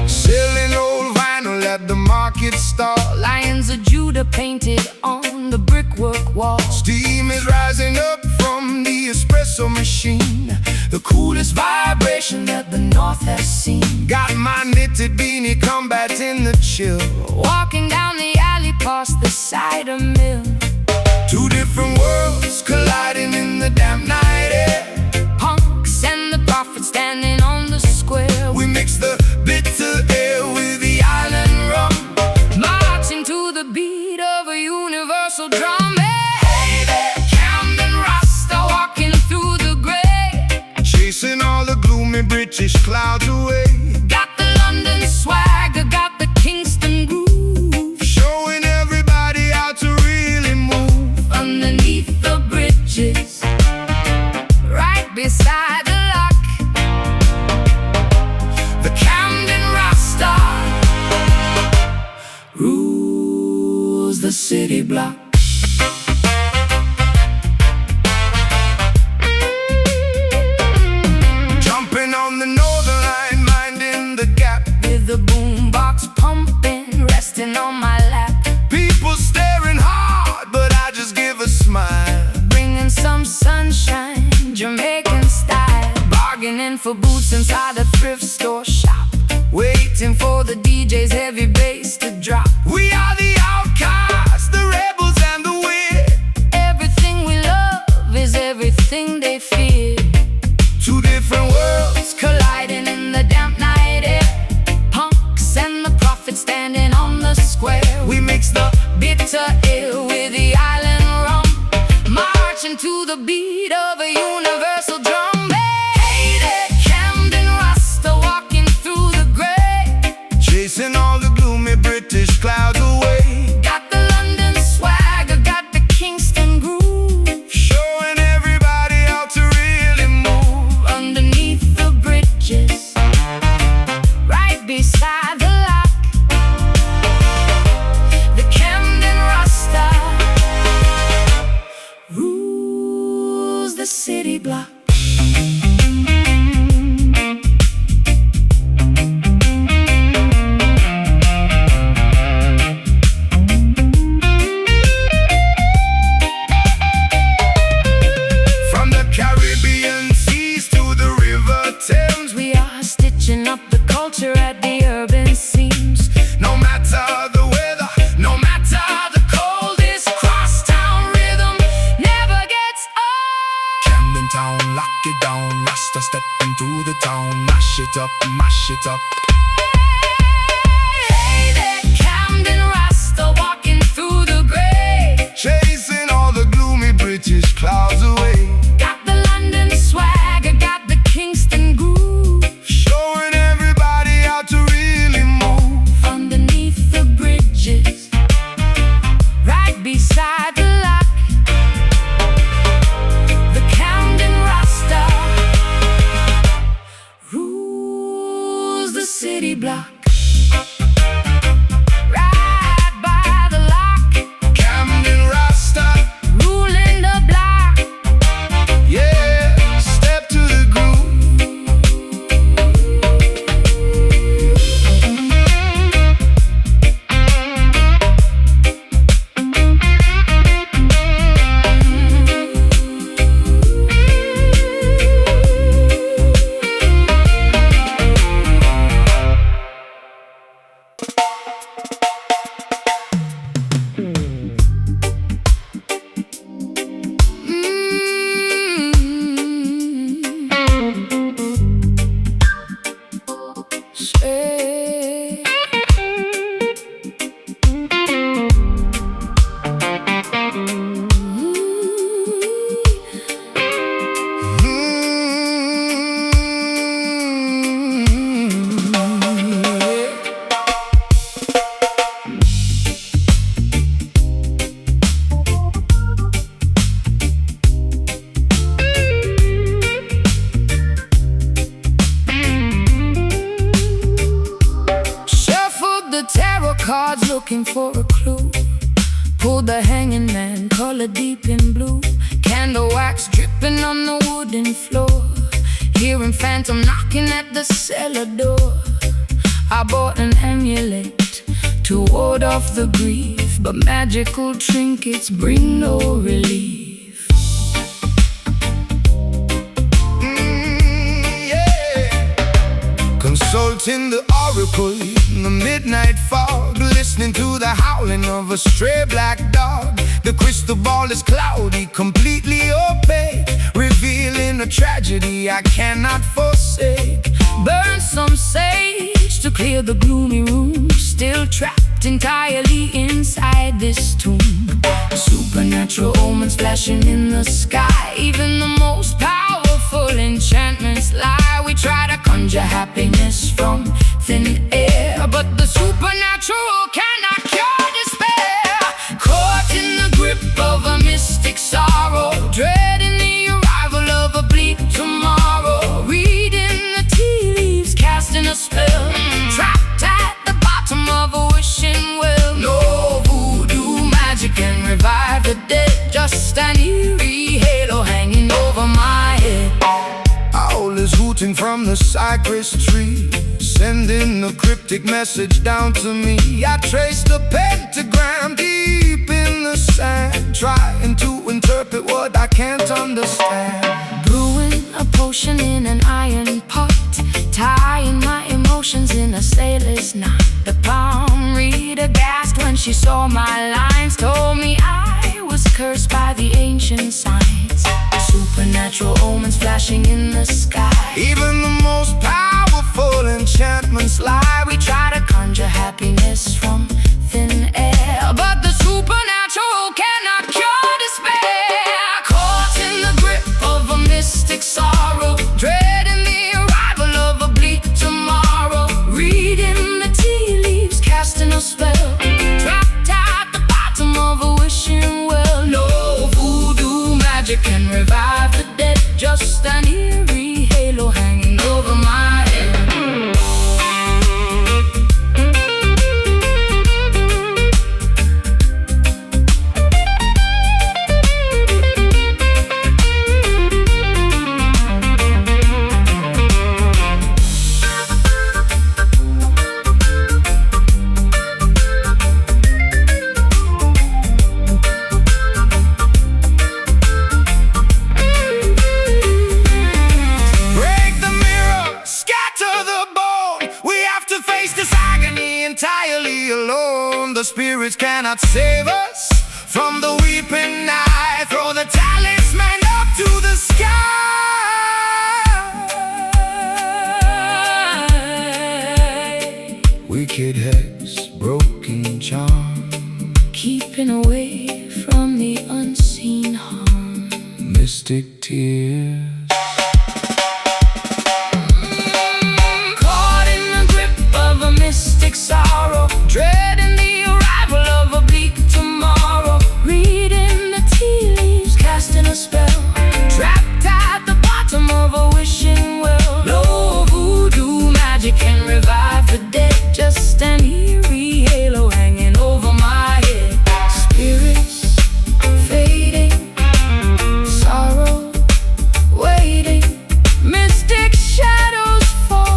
Speaker 2: selling old vinyl at the market stall.
Speaker 1: Lions of Judah painted on the brickwork wall.
Speaker 2: Steam is rising up from the espresso machine,
Speaker 1: The coolest vibration that the north has seen.
Speaker 2: got my knitted beanie combating the chill.
Speaker 1: Walking down the alley past the cider mill.
Speaker 2: Two different worlds colliding in the damp night air.
Speaker 1: Punks and the prophets standing on the square.
Speaker 2: We mix the bitter air with the island rum,
Speaker 1: Marching to the beat of a universal drum. Hey there, Camden Rasta walking through the gray.
Speaker 2: chasing all the gloomy British clouds away.
Speaker 1: Got the London swagger, got the Kingston groove.
Speaker 2: Showing everybody how to really move.
Speaker 1: Underneath the bridges, right beside the lock, the Camden Rasta rules the city block.
Speaker 2: Jumping on the northern line, minding the gap.
Speaker 1: With the boombox pumping, resting on my lap.
Speaker 2: People staring hard, but I just give a smile.
Speaker 1: Bringing some sunshine, Jamaican style. Bargaining for boots inside a thrift store shop. Waiting for the DJ's heavy bass to drop.
Speaker 2: We are the outcasts, the rebels and the weird.
Speaker 1: Everything we love is everything they fear.
Speaker 2: Two different worlds
Speaker 1: Colliding in the damp night air. Punks and the prophets standing on the square.
Speaker 2: we mix the
Speaker 1: Bitter ale with the island rum. Marching to the beat of a universal drum. Hey there, Camden Rasta walking through the gray.
Speaker 2: chasing all the gloomy British clouds away.
Speaker 1: Got the London swagger, got the Kingston groove.
Speaker 2: Showing everybody how to Rasta step into the town, mash it up, mash it up.
Speaker 1: Hey there, Camden Rasta walking through the gray,
Speaker 2: chasing all the gloomy British clouds away.
Speaker 1: got the London swagger, got the Kingston groove,
Speaker 2: Showing everybody how to really move.
Speaker 1: underneath the bridges, right beside the lock. The Camden Rasta rules the city block. Right by the lock,
Speaker 2: Camden Rasta,
Speaker 1: ruling the block.
Speaker 2: yeah, step to the groove.
Speaker 1: Say, shuffled the tarot cards looking for a clue. Pulled the hanging man, color deep in blue. Candle wax dripping on the wooden floor. Hearing phantom knocking at the cellar door. I bought an amulet to ward off the grief, but magical trinkets bring no relief.
Speaker 2: Yeah. Consulting the oracle in the midnight fog, listening to the howling of a stray black dog. The crystal ball is cloudy, completely opaque, revealing a tragedy I cannot forsake.
Speaker 1: Burn some sage to clear the gloomy room, still trapped entirely inside this tomb. Supernatural omens flashing in the sky, even the most powerful enchantments lie. We try to conjure happiness from thin air, but the supernatural cannot cure despair. Caught in the grip of a mystic sorrow, dreading the arrival of a bleak tomorrow. Reading the tea leaves, casting a spell, trapped at the bottom of a wishing well. No voodoo magic can revive the dead, just an eerie halo hanging over my head.
Speaker 2: Owl is hooting from the cypress tree, sending a cryptic message down to me. I traced the pentagram deep in the sand, trying to interpret what I can't understand.
Speaker 1: Brewing a potion in an iron pot, tying my emotions in a sailor's knot. The palm reader gasped when she saw my lines, told me I was cursed by the ancient signs. Supernatural omens flashing in the sky,
Speaker 2: Even the most powerful enchantments lie.
Speaker 1: we try to conjure happiness from thin air, but the supernatural cannot cure despair. Caught in the grip of a mystic sorrow, dreading the arrival of a bleak tomorrow. Reading the tea leaves, casting a spell, trapped at the bottom of a wishing well. No voodoo magic can revive the dead, just an eerie halo hanging over my head.
Speaker 2: Break the mirror, scatter the bone. We have to face this agony entirely alone. The spirits cannot save us from the weeping eye. Throw the talisman up to the sky. wicked hex, broken charm,
Speaker 1: keeping away from the unseen harm.
Speaker 2: Mystic tears,
Speaker 1: caught in the grip of a mystic sorrow, dreading the arrival of a bleak tomorrow. Reading the tea leaves, casting a spell, trapped at the bottom of a wishing well. No voodoo magic can revive the dead, just an eerie halo hanging over my head. Spirits fading, sorrow waiting, mystic shadows fall.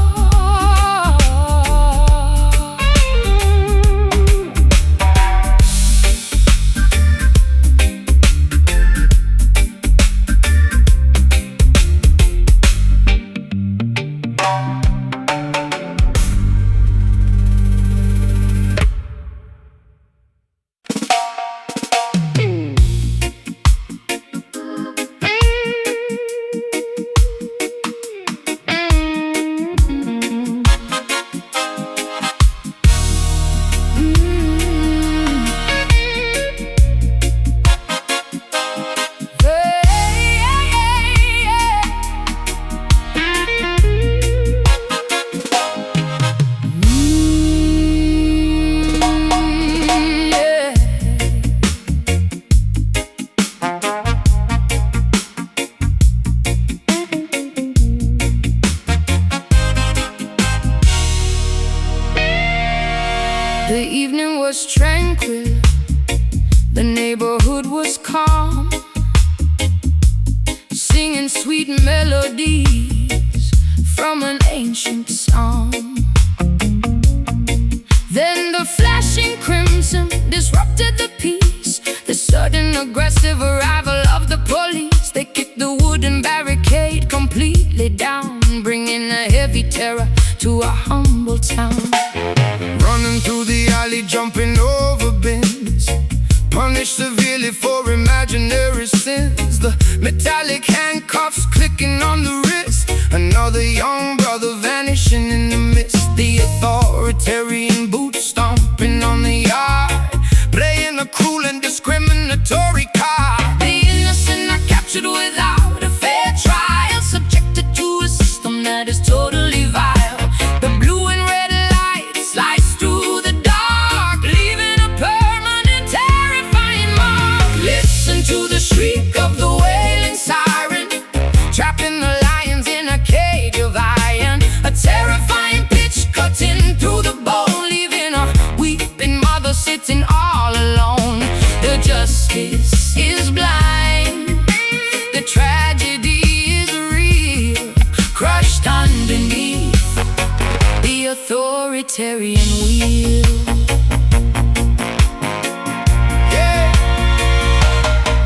Speaker 1: The evening was tranquil, the neighborhood was calm, singing sweet melodies from an ancient song. Then the flashing crimson disrupted the peace, the sudden aggressive arrival of the police. They kicked the wooden barricade completely down, bringing a heavy terror to a humble town.
Speaker 2: running through the alley, jumping over bins, punished severely for imaginary sins. The metallic handcuffs clicking on the wrist, another young brother vanishing in the mist. The authoritarian boots stomping on the yard, playing a cruel and discriminatory card.
Speaker 1: The innocent are captured without a fair trial, subjected to a system that is totally vile. The blue and red light slice through the dark, leaving a permanent terrifying mark. Listen to the shriek of the wailing siren, trapping the lions in a cage of iron. A terrifying pitch cutting through the bone, leaving a weeping mother sitting all alone. The justice is blind, the tragedy is real, crushed underneath the authoritarian wheel.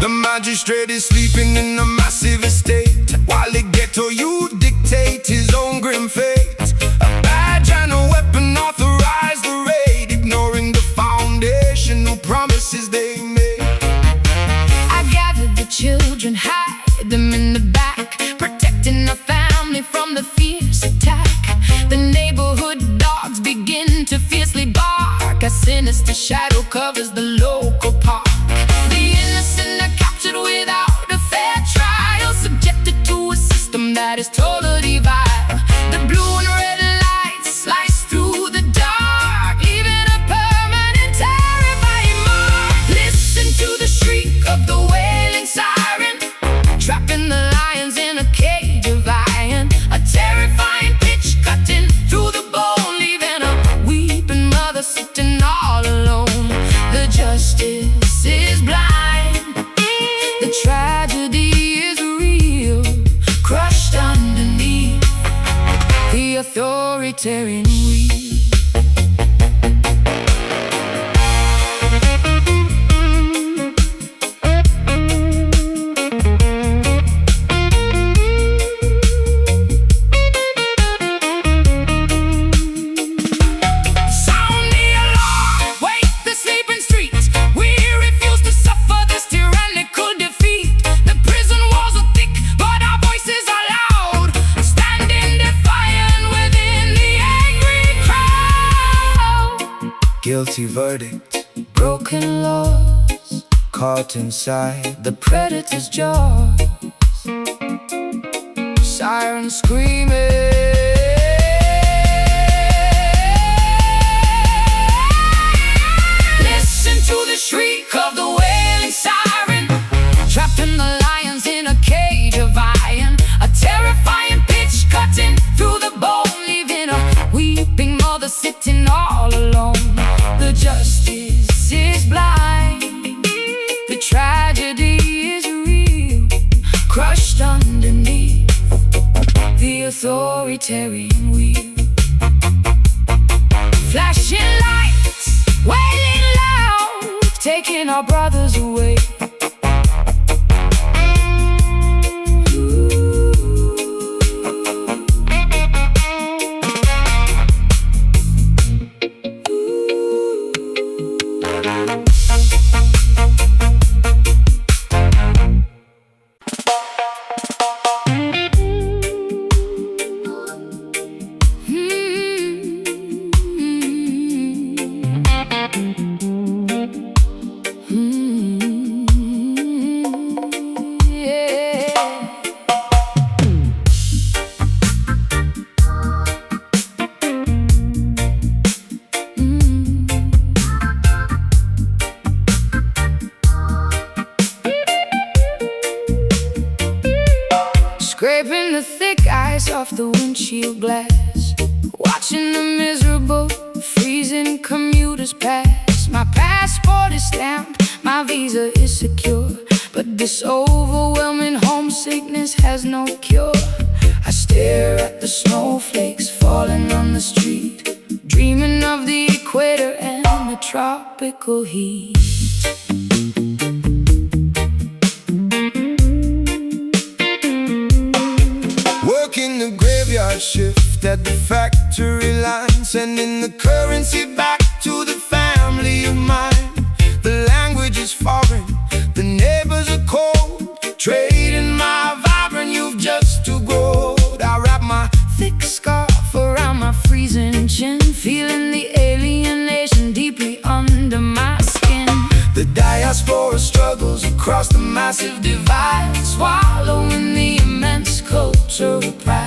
Speaker 2: The magistrate is sleeping in a massive estate, while the ghetto youth dictate his own grim fate. A badge and a weapon authorize the raid, ignoring the foundational promises they made.
Speaker 1: I gathered the children, hide them in the back, protecting the family from the fierce attack. The neighborhood dogs begin to fiercely bark, a sinister shadow covers the local park. The innocent are captured without a fair trial, subjected to a system that is totally vile. The blue and red lights slice through the dark, leaving a permanent terrifying mark. Listen to the shriek of the wailing siren, trapping the lions in a cage of iron. A terrifying pitch cutting through the bone, leaving a weeping mother sitting all alone. The justice is blind, the tragedy is real, crushed underneath the authoritarian wheel. Sound the alarm, wake the sleeping streets. We refuse to suffer this tyrannical defeat. The prison walls are thick, but our voices are loud, standing defiant within the angry crowd.
Speaker 2: guilty verdict,
Speaker 1: broken laws,
Speaker 2: caught inside
Speaker 1: the predator's jaws, sirens screaming. Listen to the shriek of the wailing siren, trapped in the lions in a cage of iron. A terrifying pitch cutting through the bone, leaving a weeping mother sitting all alone. The justice is blind, the tragedy is real, crushed underneath the authoritarian wheel. Flashing lights, wailing loud, taking our brothers away. Scraping the thick ice off the windshield glass, watching the miserable, freezing commuters pass. My passport is stamped, my visa is secure, but this overwhelming homesickness has no cure. I stare at the snowflakes falling on the street, dreaming of the equator and the tropical heat.
Speaker 2: Working the graveyard shift at the factory line, sending the currency back to the family of mine. The language is foreign, the neighbors are cold, trading my vibrant youth just to grow old. I wrap my
Speaker 1: Thick scarf around my freezing chin, feeling the alienation deeply under my skin.
Speaker 2: The diaspora struggles across the massive divide,
Speaker 1: Swallowing the immense cultural pride.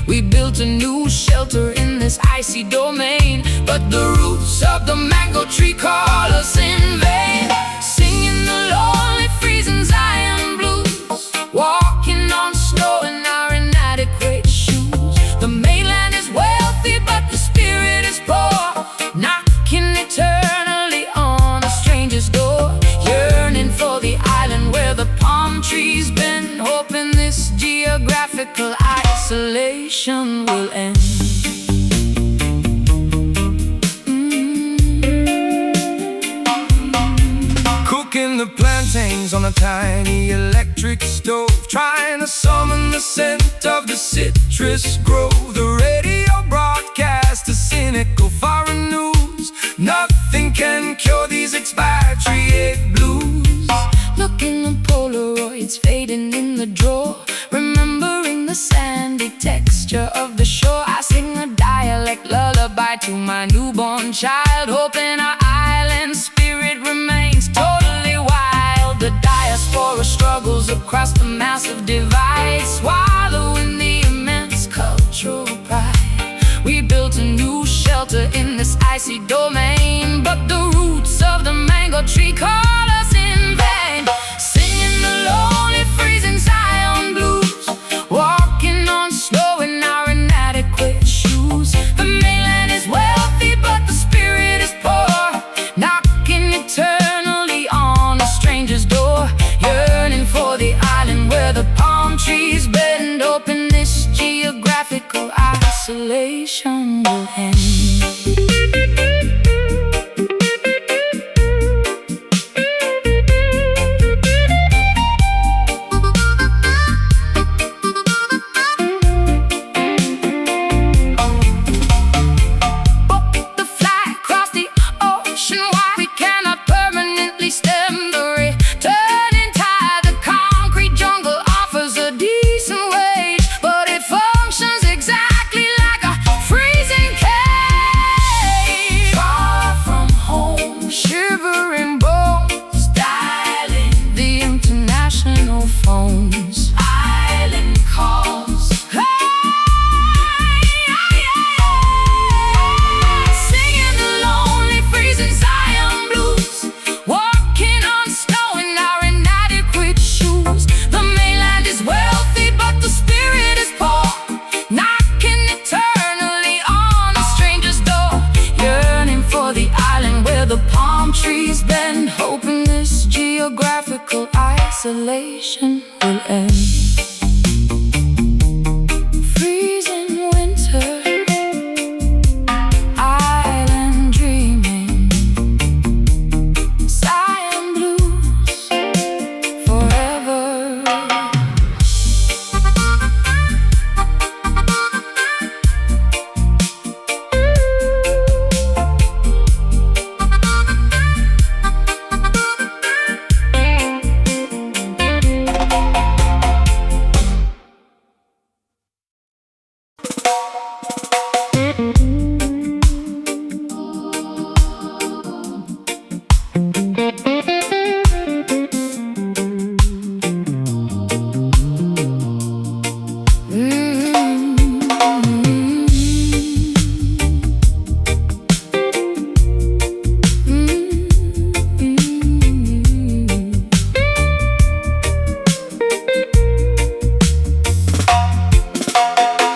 Speaker 1: We built a new shelter in this icy domain, but the roots of the mango tree call us in vain. Singing the lonely freezing Zion blues, walking on snow in our inadequate shoes. The mainland is wealthy, but the spirit is poor, knocking eternally on a stranger's door. Yearning for the island where the palm trees bend, hoping this geographical isolation will end.
Speaker 2: cooking the plantains on a tiny electric stove, trying to summon the scent of the citrus grove. The radio broadcasts the cynical foreign news. Nothing can cure these expatriate blues.
Speaker 1: Look in the Polaroids fading in the drawer, remembering the sandy texture of the shore. I sing a dialect lullaby to my newborn child, hoping our island spirit remains totally wild. The diaspora struggles across the massive divide, swallowing the immense cultural pride. We built a new shelter in this icy domain, but the roots of the mango tree call us in vain. Singing the lonely freezing Zion blues, walking on snow in our inadequate shoes. The mainland is wealthy, but the spirit is poor, knocking eternally on a stranger's door. Yearning for the island where the palm trees bend, hoping this geographical isolation will end. isolation will end. Freezing winter, island dreaming, sighing blues forever.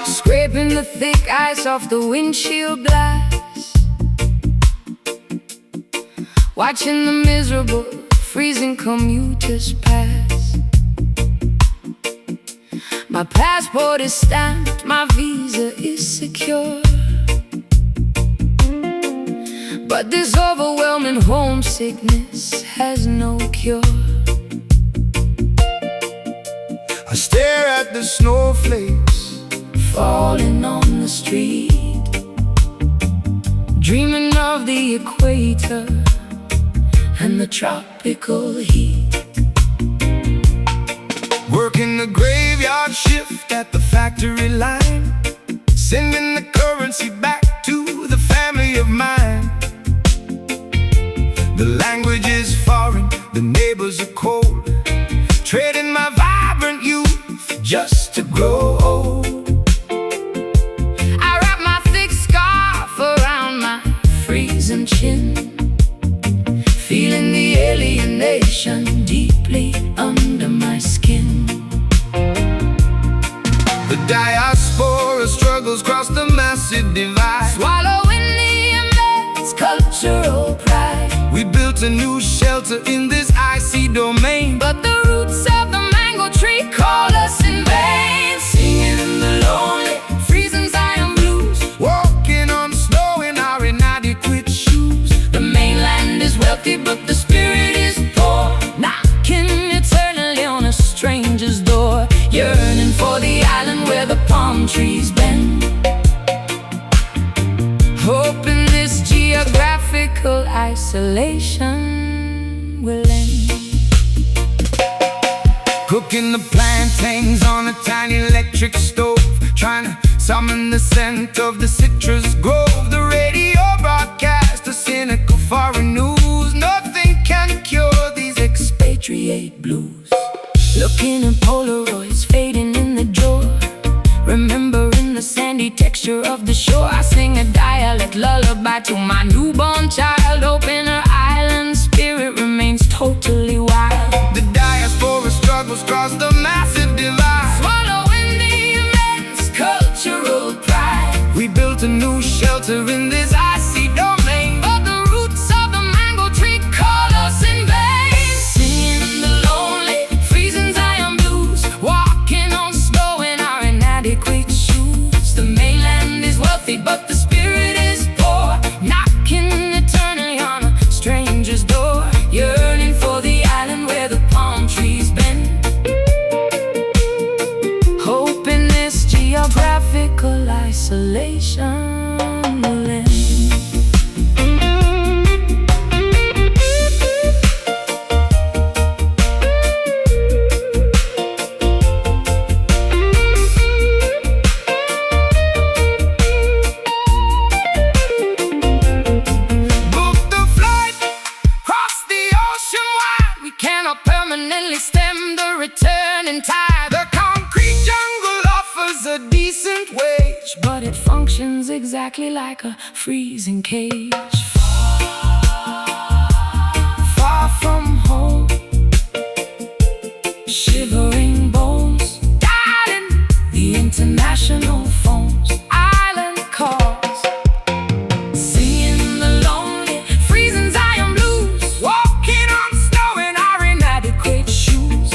Speaker 1: Scraping the thick ice off the windshield glass, watching the miserable, freezing commuters pass. My passport is stamped, my visa is secure, but this overwhelming homesickness has no cure.
Speaker 2: I stare at the snowflakes
Speaker 1: falling on the street, dreaming of the equator and the tropical heat.
Speaker 2: working the graveyard shift at the factory line, sending the currency back to the family of mine. The language is foreign, the neighbors are cold, trading my vibrant youth just to grow old.
Speaker 1: I wrap my thick scarf around my freezing chin, feeling the alienation deeply under my skin.
Speaker 2: The diaspora struggles across the massive divide,
Speaker 1: Swallowing the immense cultural pride.
Speaker 2: we built a new shelter in this icy domain,
Speaker 1: But the roots of the mango tree call us in vain, singing the lonely, freezing Zion blues,
Speaker 2: walking on snow in our inadequate shoes.
Speaker 1: The mainland is wealthy, but the spirit is poor, knocking eternally on a stranger's door, yearning for the island where the palm trees bend, hoping this geographical isolation will end.
Speaker 2: Cooking the plantains on a tiny electric stove, trying to summon the scent of the citrus grove. The radio broadcast a cynical foreign news. Nothing can cure these
Speaker 1: Expatriate blues. Looking at Polaroids fading in the drawer, remembering the sandy texture of the shore. I sing a dialect lullaby to my newborn child, hoping her island spirit remains totally wild.
Speaker 2: The diaspora struggles across the massive divide,
Speaker 1: Swallowing the immense cultural pride.
Speaker 2: we built a new shelter in this icy domain,
Speaker 1: But the roots of the mango tree call us in vain, singing the lonely, freezing Zion blues, walking on snow in our inadequate shoes. The mainland is wealthy, but the spirit is poor, knocking eternally on a stranger's door, yearning for the island where the palm trees bend, hoping this geographical isolation will end.
Speaker 2: book the flight, cross the ocean wide.
Speaker 1: We cannot permanently stem the returning tide.
Speaker 2: The concrete jungle offers a decent wage,
Speaker 1: But it functions exactly like a freezing cage. Far from home, shivering bones, dialing the international phones, island calls, singing the lonely, freezing Zion blues,
Speaker 2: walking on snow in our inadequate shoes.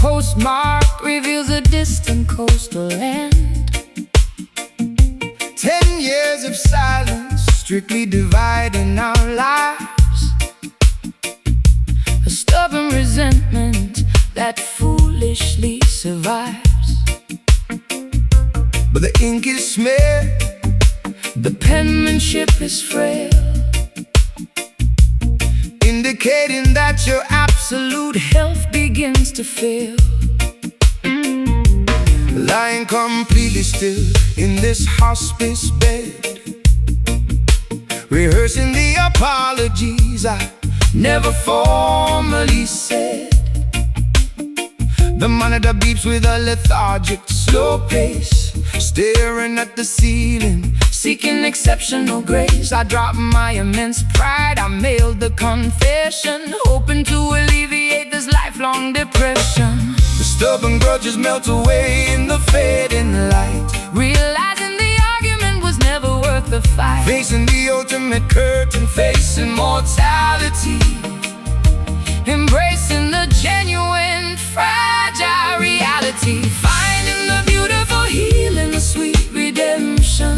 Speaker 1: postmark reveals a distant coastal land.
Speaker 2: 10 years of silence, strictly dividing our lives.
Speaker 1: A stubborn resentment that foolishly survives.
Speaker 2: But the ink is smeared,
Speaker 1: the penmanship is frail,
Speaker 2: indicating that your absolute
Speaker 1: health begins to fail.
Speaker 2: lying completely still in this hospice bed, rehearsing the apologies I
Speaker 1: Never formally said.
Speaker 2: The monitor beeps with a lethargic, slow pace, staring at the ceiling,
Speaker 1: Seeking exceptional grace, I dropped my immense pride. I mailed the confession, hoping to alleviate this lifelong depression.
Speaker 2: the stubborn grudges melt away in the fading light,
Speaker 1: Realizing the argument was never worth the fight.
Speaker 2: facing the ultimate curtain, facing mortality,
Speaker 1: Embracing the genuine, fragile reality. Finding the beautiful healing, the sweet redemption.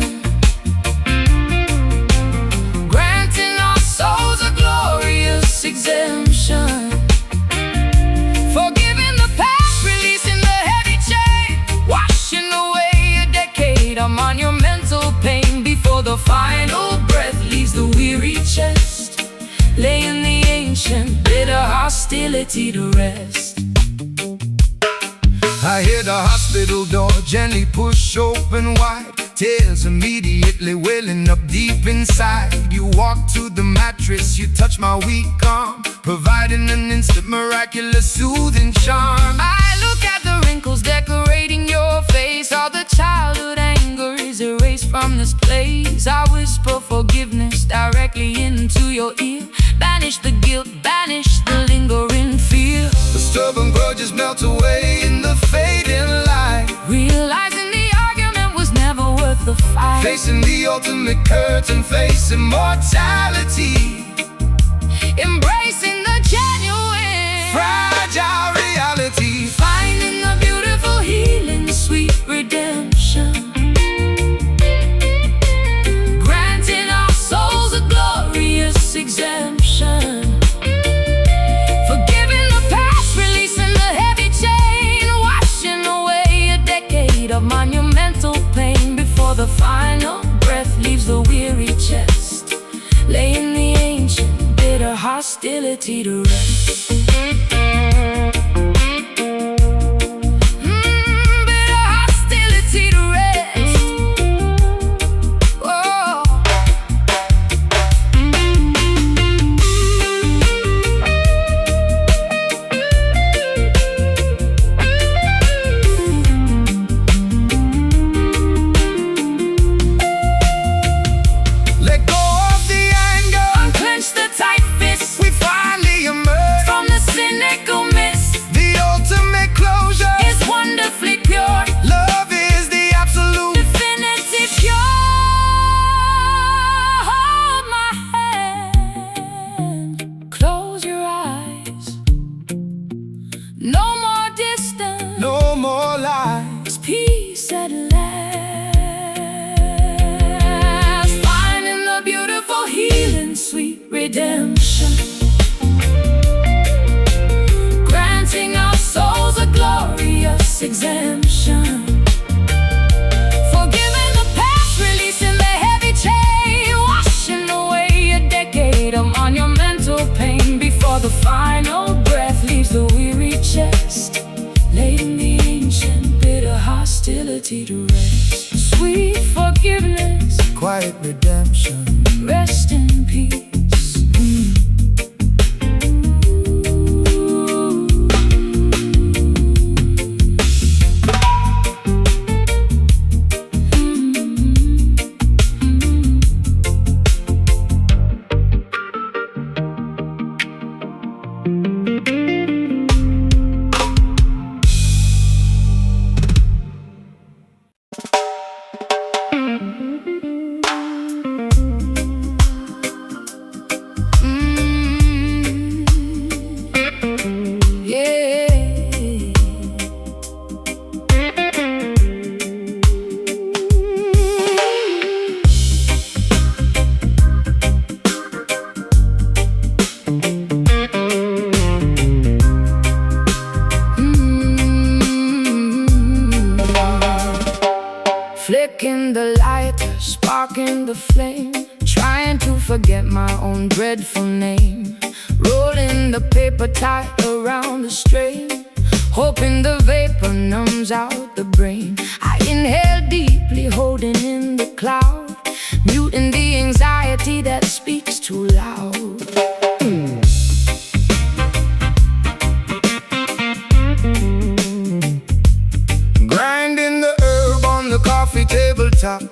Speaker 1: Granting our souls a glorious exemption. Forgiving the past, releasing the heavy chain, washing away a decade of monumental pain. Before the final breath leaves the weary chest, laying the ancient bitter hostility to rest.
Speaker 2: I hear the hospital door gently push open wide, tears immediately welling up deep inside. You walk to the mattress, you touch my weak arm, providing an instant miraculous soothing charm.
Speaker 1: I look at the wrinkles decorating your face. All the childhood anger is erased from this place. I whisper forgiveness directly into your ear. Banish the guilt, banish the lingering fear.
Speaker 2: The stubborn grudges melt away in the fading light,
Speaker 1: Realizing the argument was never worth the fight.
Speaker 2: facing the ultimate curtain, facing mortality,
Speaker 1: Embracing the genuine,
Speaker 2: fragile reality.
Speaker 1: finding the beautiful healing, sweet redemption. Granting our souls a glorious exemption. Forgiving the past, releasing the heavy chain, washing away a decade of monumental pain. Before the final breath leaves the weary chest, laying the ancient bitter hostility to rest. Bitter hostility to rest. Oh.
Speaker 2: Let go of the anger,
Speaker 1: Unclench the tight fist
Speaker 2: we finally emerge.
Speaker 1: from the cynical mist.
Speaker 2: The ultimate closure,
Speaker 1: Is wonderfully pure,
Speaker 2: love is the absolute.
Speaker 1: definitive cure. Hold my hand, close your eyes. No more distance,
Speaker 2: No more lies.
Speaker 1: it's peace at last. Finding the beautiful healing, sweet redemption. Granting our souls a glorious exemption. Forgiving the past, releasing the heavy chain, washing away a decade of monumental pain. Before the final breath leaves the weary chest, laying the ancient bitter hostility to rest. Sweet forgiveness,
Speaker 2: Quiet redemption.
Speaker 1: rest in peace. Yeah. licking the lighter, sparking the flame, trying to forget my own dreadful name. Rolling the paper tight around the strain, hoping the vapor numbs out the brain. I inhale deeply, holding in the cloud, muting the anxiety that speaks too loud.
Speaker 2: Grinding the herb on the coffee tabletop,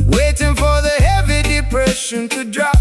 Speaker 2: waiting for the heavy depression to drop.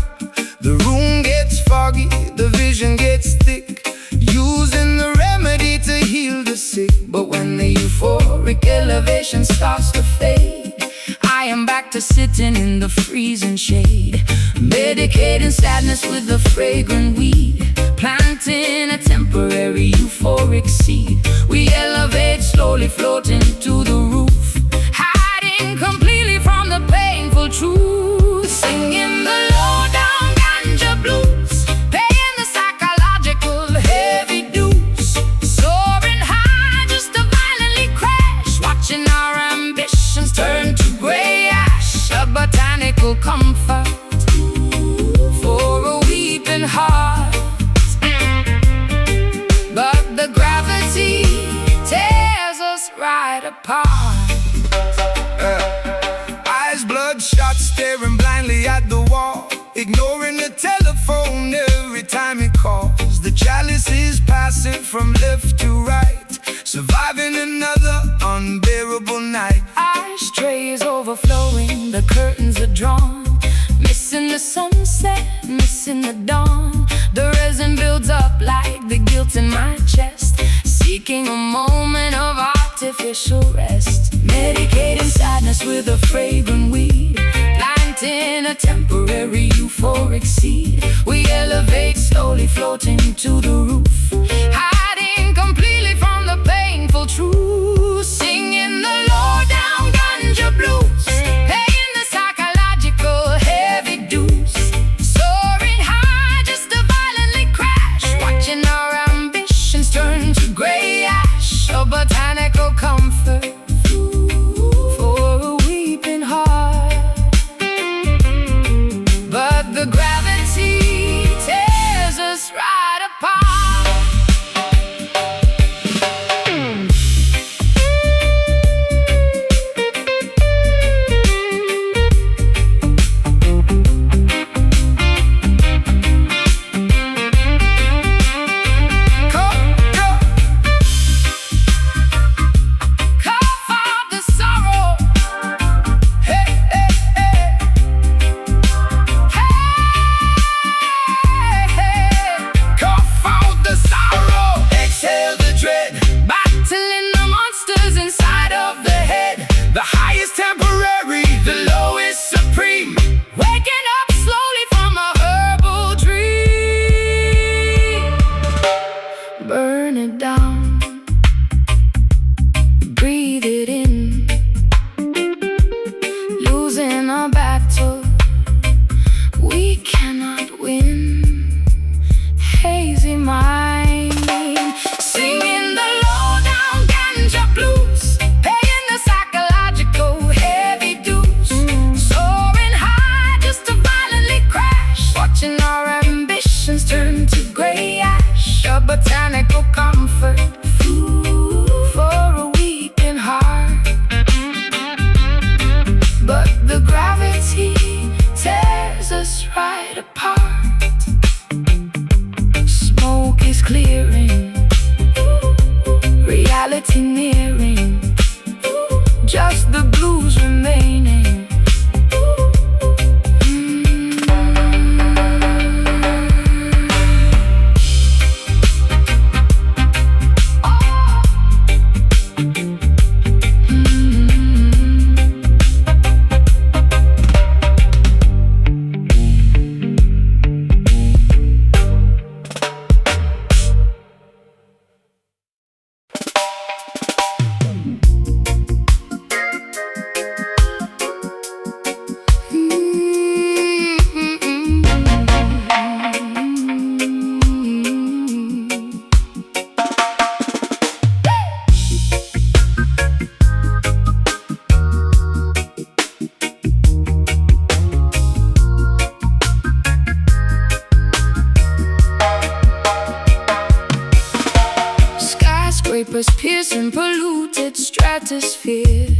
Speaker 2: The room gets foggy, the vision gets thick, using the remedy to heal the sick. But when the euphoric elevation starts to fade, I am back to sitting in the freezing shade, medicating sadness with a fragrant weed, planting a temporary euphoric seed. We elevate, slowly floating to the roof, hiding completely from the painful truth, singing the low-down ganja blues, paying the psychological heavy dues, soaring high just to violently crash, watching our ambitions turn to gray ash, a botanical comfort for a weeping heart. But the gravity tears us right apart. Eyes bloodshot, staring blindly at the wall, ignoring the telephone every time it calls. The chalice is passing from left to right, surviving another unbearable night. Ashtrays overflowing, the curtains are drawn, missing the sunset, missing the dawn. The resin builds up like the guilt in my chest, seeking a moment of artificial rest, medicating sadness with a fragrant weed, planting a temporary euphoric seed. We elevate, slowly floating to the roof, hiding completely from the painful truth, singing the low-down ganja blues, paying the psychological heavy dues, soaring high just to violently crash, watching our ambitions turn to gray ash, a botanical comfort for a weeping heart. But the gravity tears us right apart. Burn it down, breathe it in, losing our battle, we cannot win. Hazy mind, singing the low-down ganja blues, paying the psychological heavy dues, soaring high just to violently crash, watching our ambitions turn to gray ash, a botanical comfort for a weeping heart. But the gravity tears us right apart. Smoke is clearing, reality nearing, just the blues remaining.
Speaker 1: skyscrapers piercing polluted stratospheres.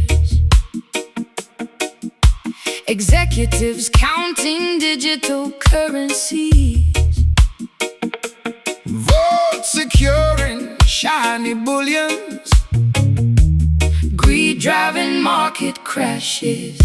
Speaker 1: Executives counting digital currencies.
Speaker 2: Vote securing shiny bullions.
Speaker 1: Greed driving market crashes.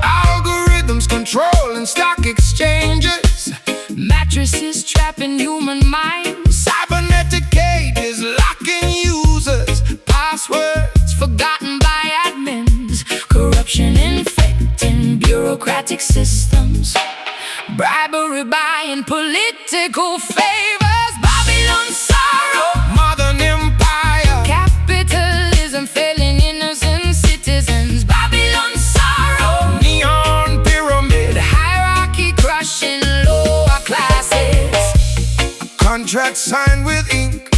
Speaker 2: Algorithms controlling stock exchanges.
Speaker 1: Mattresses trapping human minds.
Speaker 2: Cybernetic cages locking users.
Speaker 1: Passwords forgotten by admins. Corruption infecting bureaucratic systems. Bribery buying political favors. Babylon's sorrow.
Speaker 2: Modern empire.
Speaker 1: Capitalism failing innocent citizens. Babylon's sorrow.
Speaker 2: Neon pyramid.
Speaker 1: Hierarchy crushing lower classes.
Speaker 2: Contracts signed with ink.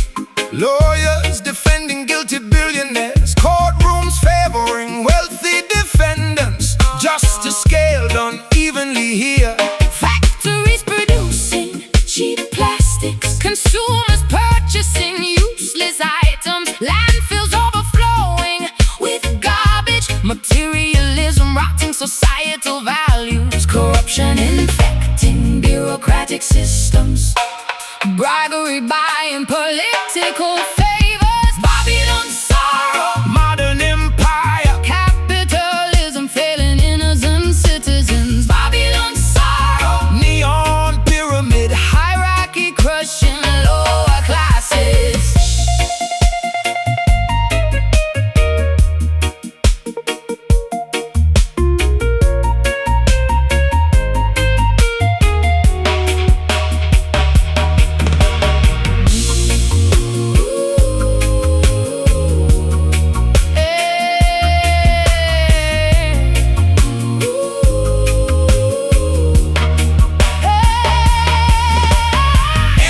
Speaker 2: Lawyers defending guilty billionaires. Courtrooms favoring wealthy defendants. Justice scaled unevenly here.
Speaker 1: Factories producing cheap plastics. Consumers purchasing useless items. Landfills overflowing with garbage. Materialism rotting societal values. Corruption infecting bureaucratic systems. Bribery buying political favors. Babylon's sorrow.
Speaker 2: Modern empire.
Speaker 1: Capitalism failing innocent citizens. Babylon's sorrow.
Speaker 2: Neon pyramid.
Speaker 1: Hierarchy crushing lower classes.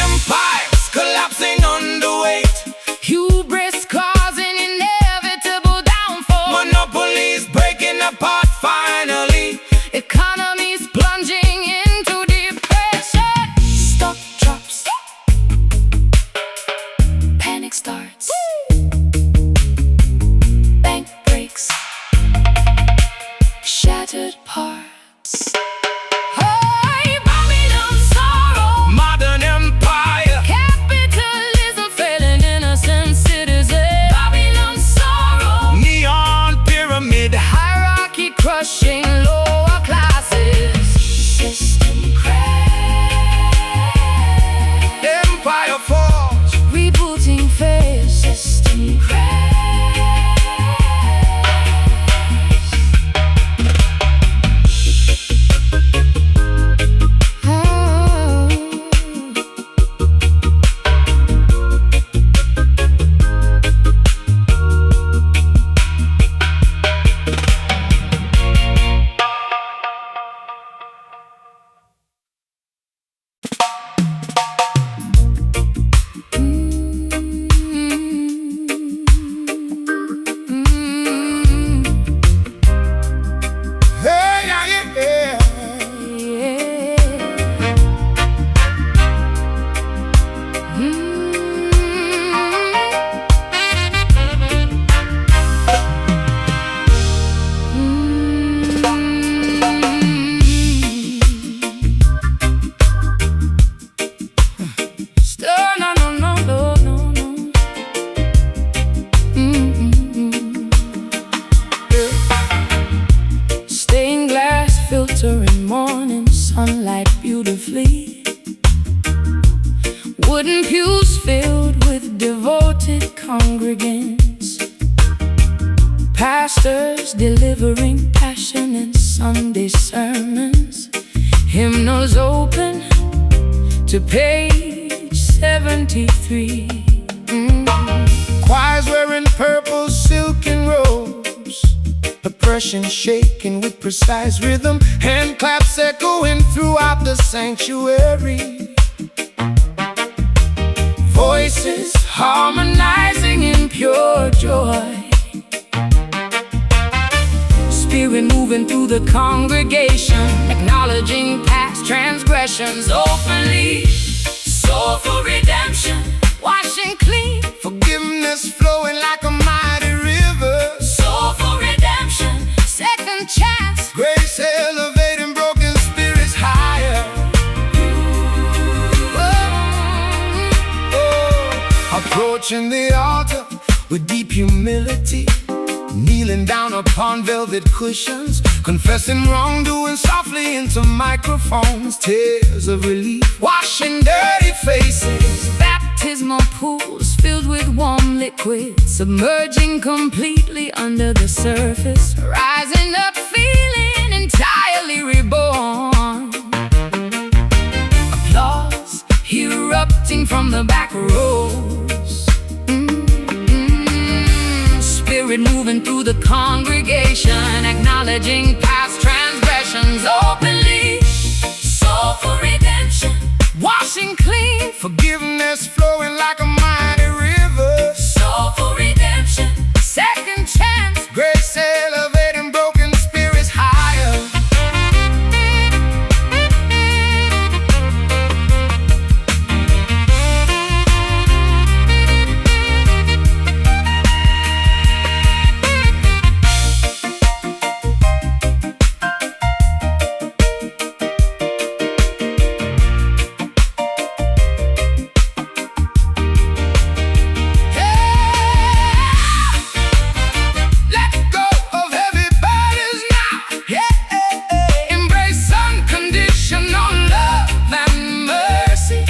Speaker 2: Empires collapsing underweight.
Speaker 1: Hubris causing inevitable downfall.
Speaker 2: Monopolies breaking apart finally.
Speaker 1: Economies plunging into depression. Stock drops. Panic starts. Bank breaks. Shattered parts. Hey, Babylon's sorrow.
Speaker 2: Modern empire.
Speaker 1: Capitalism failing innocent citizens. Babylon's sorrow.
Speaker 2: Neon pyramid.
Speaker 1: Hierarchy crushing lower classes. System crash.
Speaker 2: Empire falls.
Speaker 1: Rebooting phase. System crash.
Speaker 2: Hey, yeah, yeah, yeah.
Speaker 1: No, no, no, no, no, no. Stained glass filtering morning sunlight beautifully. Wooden pews filled with devoted congregants. Pastors delivering passionate Sunday sermons. Hymnals open to page 73.
Speaker 2: Choirs wearing purple silken robes. Oppression shaking with precise rhythm. Hand claps echoing throughout the sanctuary. Voices harmonizing in pure joy. Spirit moving through the congregation, acknowledging past transgressions.
Speaker 1: transgressions openly. Soulful redemption, washing clean,
Speaker 2: Forgiveness flowing like a mighty river.
Speaker 1: soulful redemption, second chance.
Speaker 2: Grace elevating broken spirits higher. Approaching the altar with deep humility, kneeling down upon velvet cushions, confessing wrongdoing softly into microphones. Tears of relief, washing dirty faces.
Speaker 1: Baptismal pools filled with warm liquid, submerging completely under the surface, rising up feeling entirely reborn. Applause erupting from the back rows. Spirit moving through the congregation, acknowledging past transgressions openly. Soulful redemption, washing clean,
Speaker 2: Forgiveness flowing like a mighty river.
Speaker 1: soulful redemption, second chance.
Speaker 2: Grace elevating broken spirits higher. Let go of heavy burdens now. Embrace unconditional love and mercy.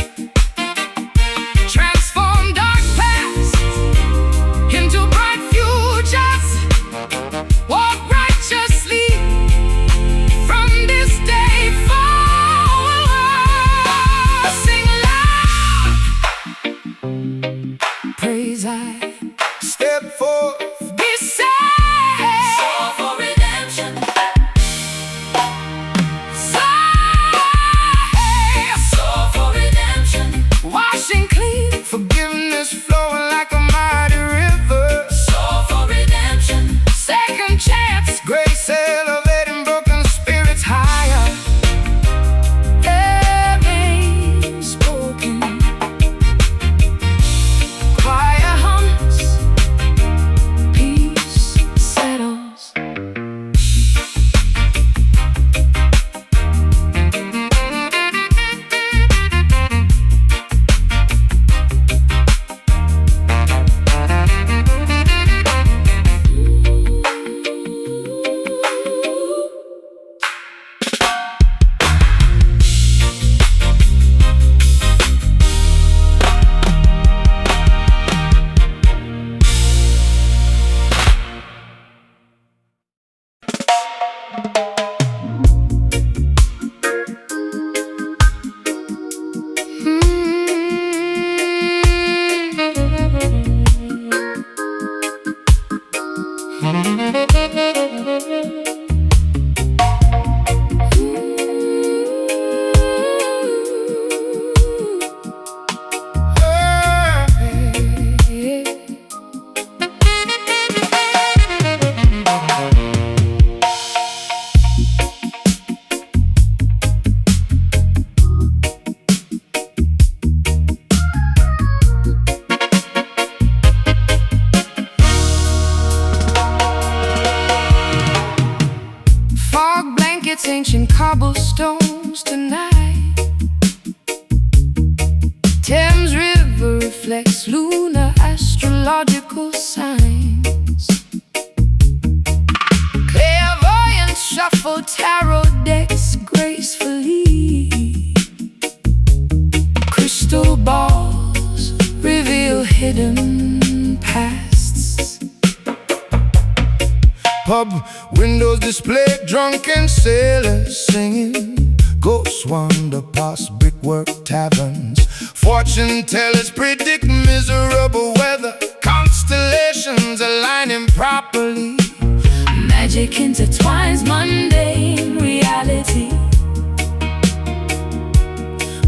Speaker 2: Transform dark paths into bright futures. Walk righteously from this day forward. Sing loud, praise I. Step forth.
Speaker 1: Be saved. Soulful redemption. Soulful redemption, washing clean,
Speaker 2: Forgiveness flowing like a mighty river.
Speaker 1: soulful redemption, second chance.
Speaker 2: Grace elevating broken spirits higher.
Speaker 1: Every spoken choir hums, peace settles. Fog blankets, ancient cobblestones tonight. Thames River reflects lunar astrological signs. Clairvoyant shuffle tarot decks gracefully. Crystal balls reveal hidden pasts.
Speaker 2: Pub windows display drunken sailors singing. Ghosts wander past brickwork taverns. Fortune tellers predict miserable weather. Constellations aligning properly.
Speaker 1: Magic intertwines mundane reality.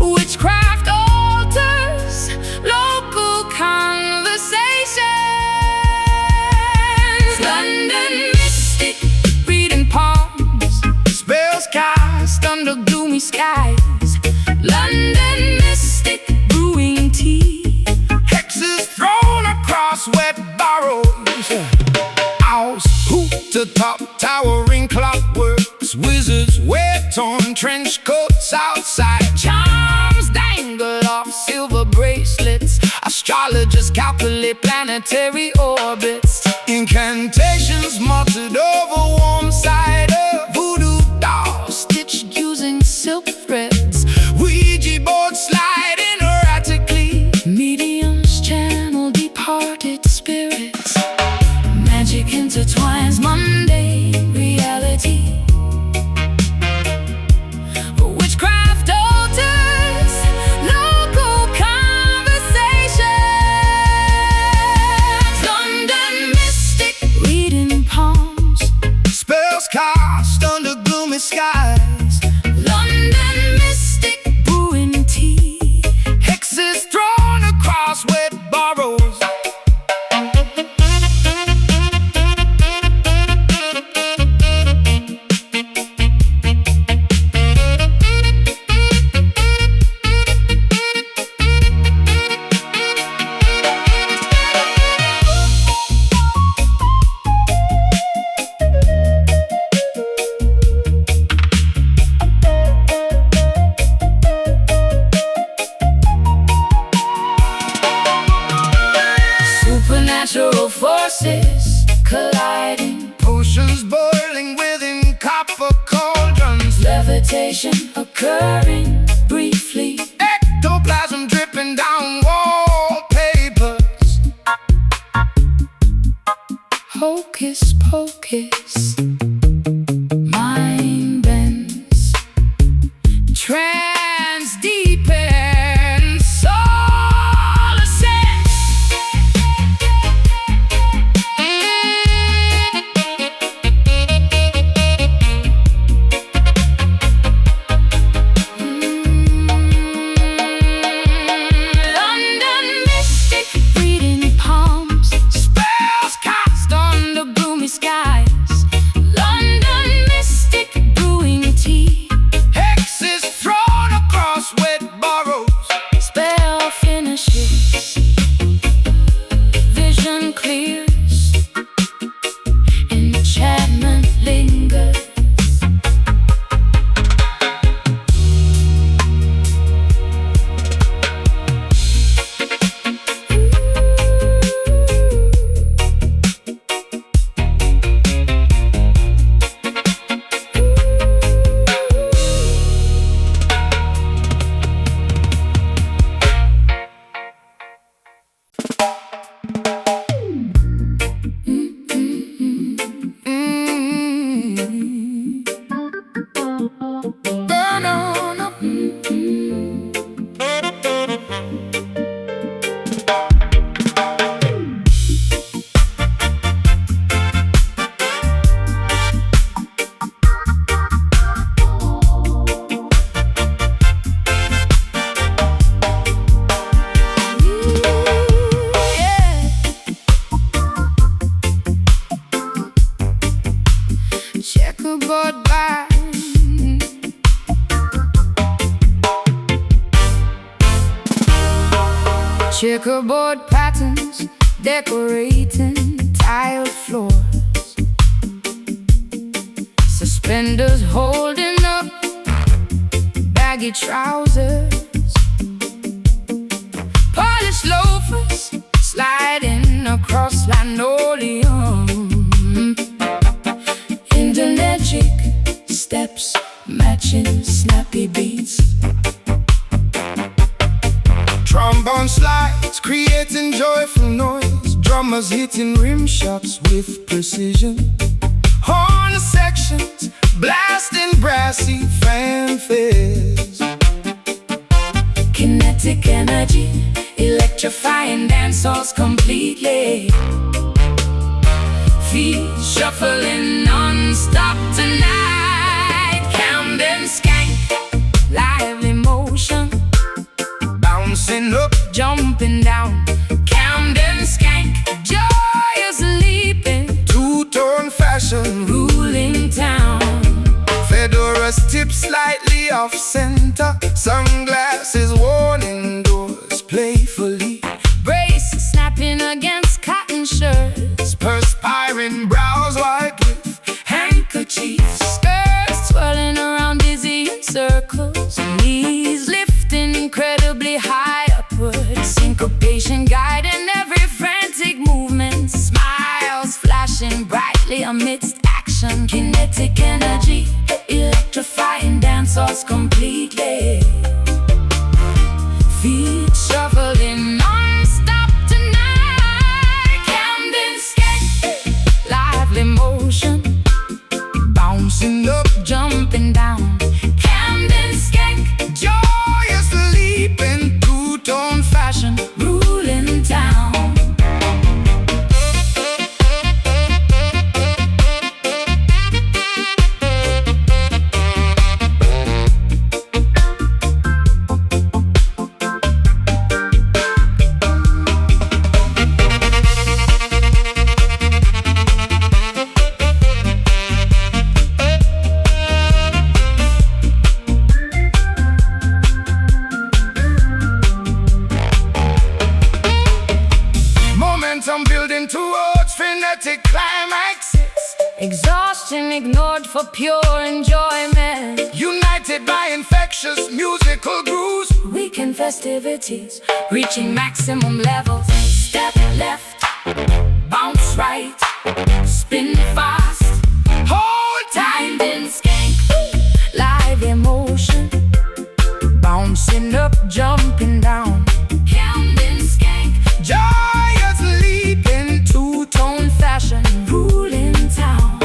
Speaker 1: Witchcraft alters local conversations. London mystic reading palms.
Speaker 2: Spells cast
Speaker 1: under gloomy skies. London mystic brewing tea.
Speaker 2: Hexes thrown across wet barrows. Owls hoot to top towering clockworks. Wizards wear torn trench coats outside.
Speaker 1: Charms dangle off silver bracelets. Astrologers calculate planetary orbits.
Speaker 2: Incantations muttered over warm cider.
Speaker 1: Voodoo dolls stitched using silk threads.
Speaker 2: Ouija boards sliding erratically.
Speaker 1: Mediums channel departed spirits. Magic intertwines mundane reality. Witchcraft alters local conversations. London mystic reading palms.
Speaker 2: Spells cast under gloomy skies.
Speaker 1: London mystic brewing tea.
Speaker 2: Hexes thrown across wet barrows.
Speaker 1: Supernatural forces colliding.
Speaker 2: Potions boiling within copper cauldrons.
Speaker 1: Levitation occurring briefly.
Speaker 2: Ectoplasm dripping down wallpapers.
Speaker 1: Hocus pocus. Mind bends. Trance deepens. Soul ascends. London mystic reading palms.
Speaker 2: Spells cast
Speaker 1: Under gloomy skies. London mystic brewing tea.
Speaker 2: hexes thrown across wet barrows.
Speaker 1: Spell finishes. Vision clears. Enchantment lingers. Burn on up. Yeah. Checkerboard band. Checkerboard patterns decorating tiled floors. Suspenders holding up baggy trousers. Polished loafers sliding across linoleum. Indonesian steps matching snappy beats.
Speaker 2: Trombone slides creating joyful noise. Drummers hitting rim shots with precision. Horn sections blasting brassy fanfares.
Speaker 1: Kinetic energy electrifying dance halls completely. Feet shuffling non-stop tonight. Camden skank, lively motion.
Speaker 2: Bouncing up,
Speaker 1: Jumping down, Camden skank, joyous leaping.
Speaker 2: two-tone fashion.
Speaker 1: Ruling town.
Speaker 2: Fedora's tip slightly off center. Sunglasses
Speaker 1: Knees lifting incredibly high upward, syncopation guiding every frantic movement, smiles flashing brightly amidst action, kinetic energy electrifying dancers completely. Feet shuffling non-stop tonight, Camden skate, lively motion, bouncing up, jumping down. Camden skank,
Speaker 2: Joyous leap in two-tone fashion,
Speaker 1: ruling town.
Speaker 2: momentum building towards frenetic climaxes,
Speaker 1: Exhaustion ignored for pure enjoyment.
Speaker 2: united by infectious musical grooves.
Speaker 1: Weekend festivities reaching maximum levels. Step left, bounce right, spin fast.
Speaker 2: Hold
Speaker 1: Timed in skank, live emotion, bouncing up, jumping down. Camden skank,
Speaker 2: joyous leap in
Speaker 1: two-tone fashion, ruling town.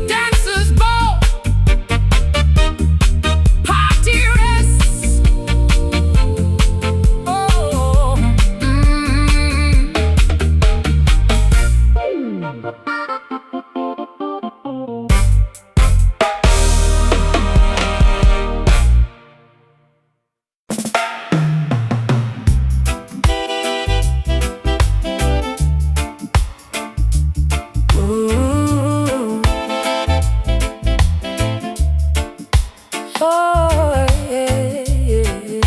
Speaker 1: Dancers ball, party rests. Oh, ooh. Oh, yeah, yeah.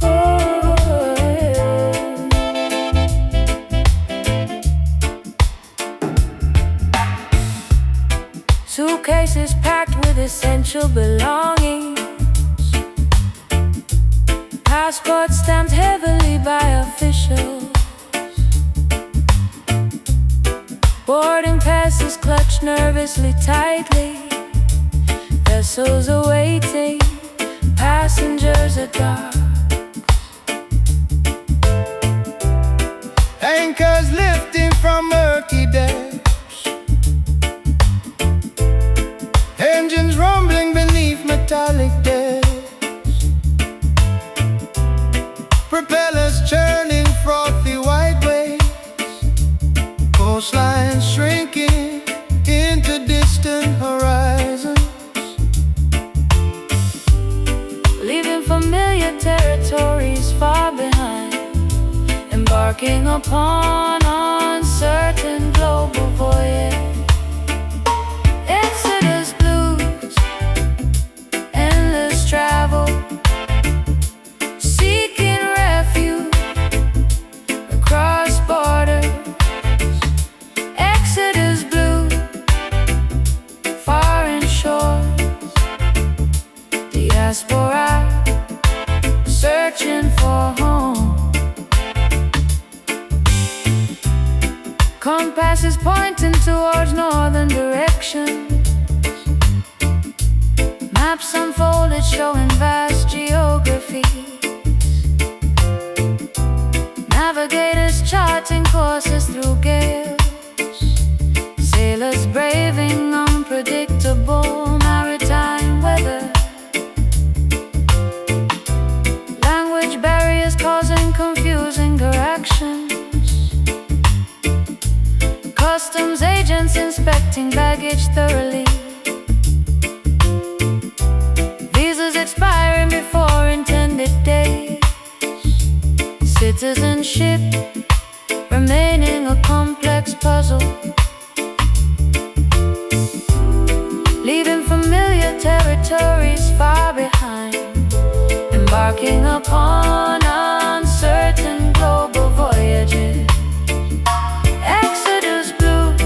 Speaker 1: Oh, yeah. Suitcases packed with essential belongings, passports stamped heavily by officials, boarding passes clutched nervously tightly, vessels awaiting passengers at dock.
Speaker 2: anchors lifting from murky depths, engines rumbling beneath metallic decks, propellers churning frothy white waves, coastlines shrinking into distant horizons,
Speaker 1: Leaving familiar territories far behind, embarking upon uncertain global voyage. Exodus blues, endless travel, seeking refuge across borders. Exodus blues, foreign shores, diaspora searching for home. Compasses pointing towards northern directions, maps unfolded showing vast geography, navigators charting courses through gales, sailors braving unpredictable maritime weather, language barriers causing confusing corrections, customs agents inspecting baggage thoroughly, visas expiring before intended dates, citizenship remaining a complex puzzle, leaving familiar territories far behind, embarking upon uncertain global voyages. Exodus blues,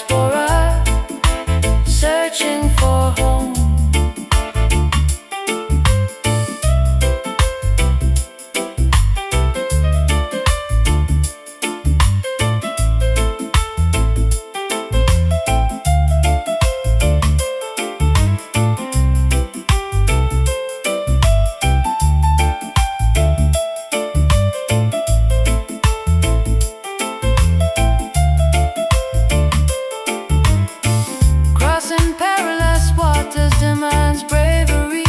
Speaker 1: diaspora, searching for home. Crossing perilous waters demands bravery.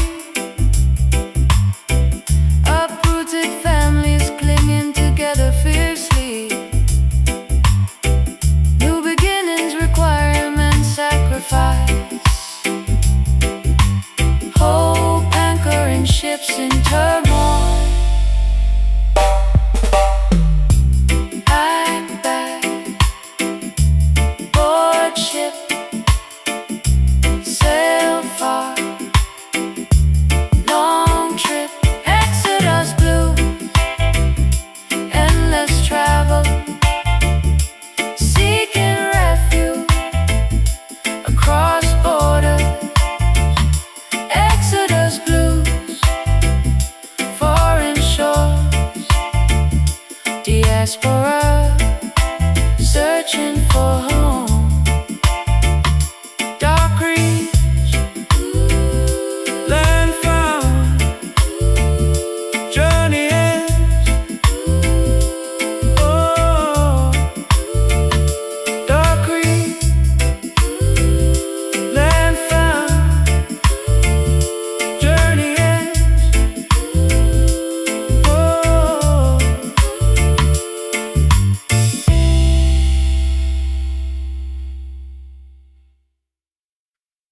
Speaker 1: Uprooted families clinging together fiercely. New beginnings require immense sacrifice. Hope anchoring ships in turmoil. Pack back, board ship, sail far, long trip, Exodus Blues, endless travel, seeking refuge across borders. Exodus Blues, foreign shores, diaspora, searching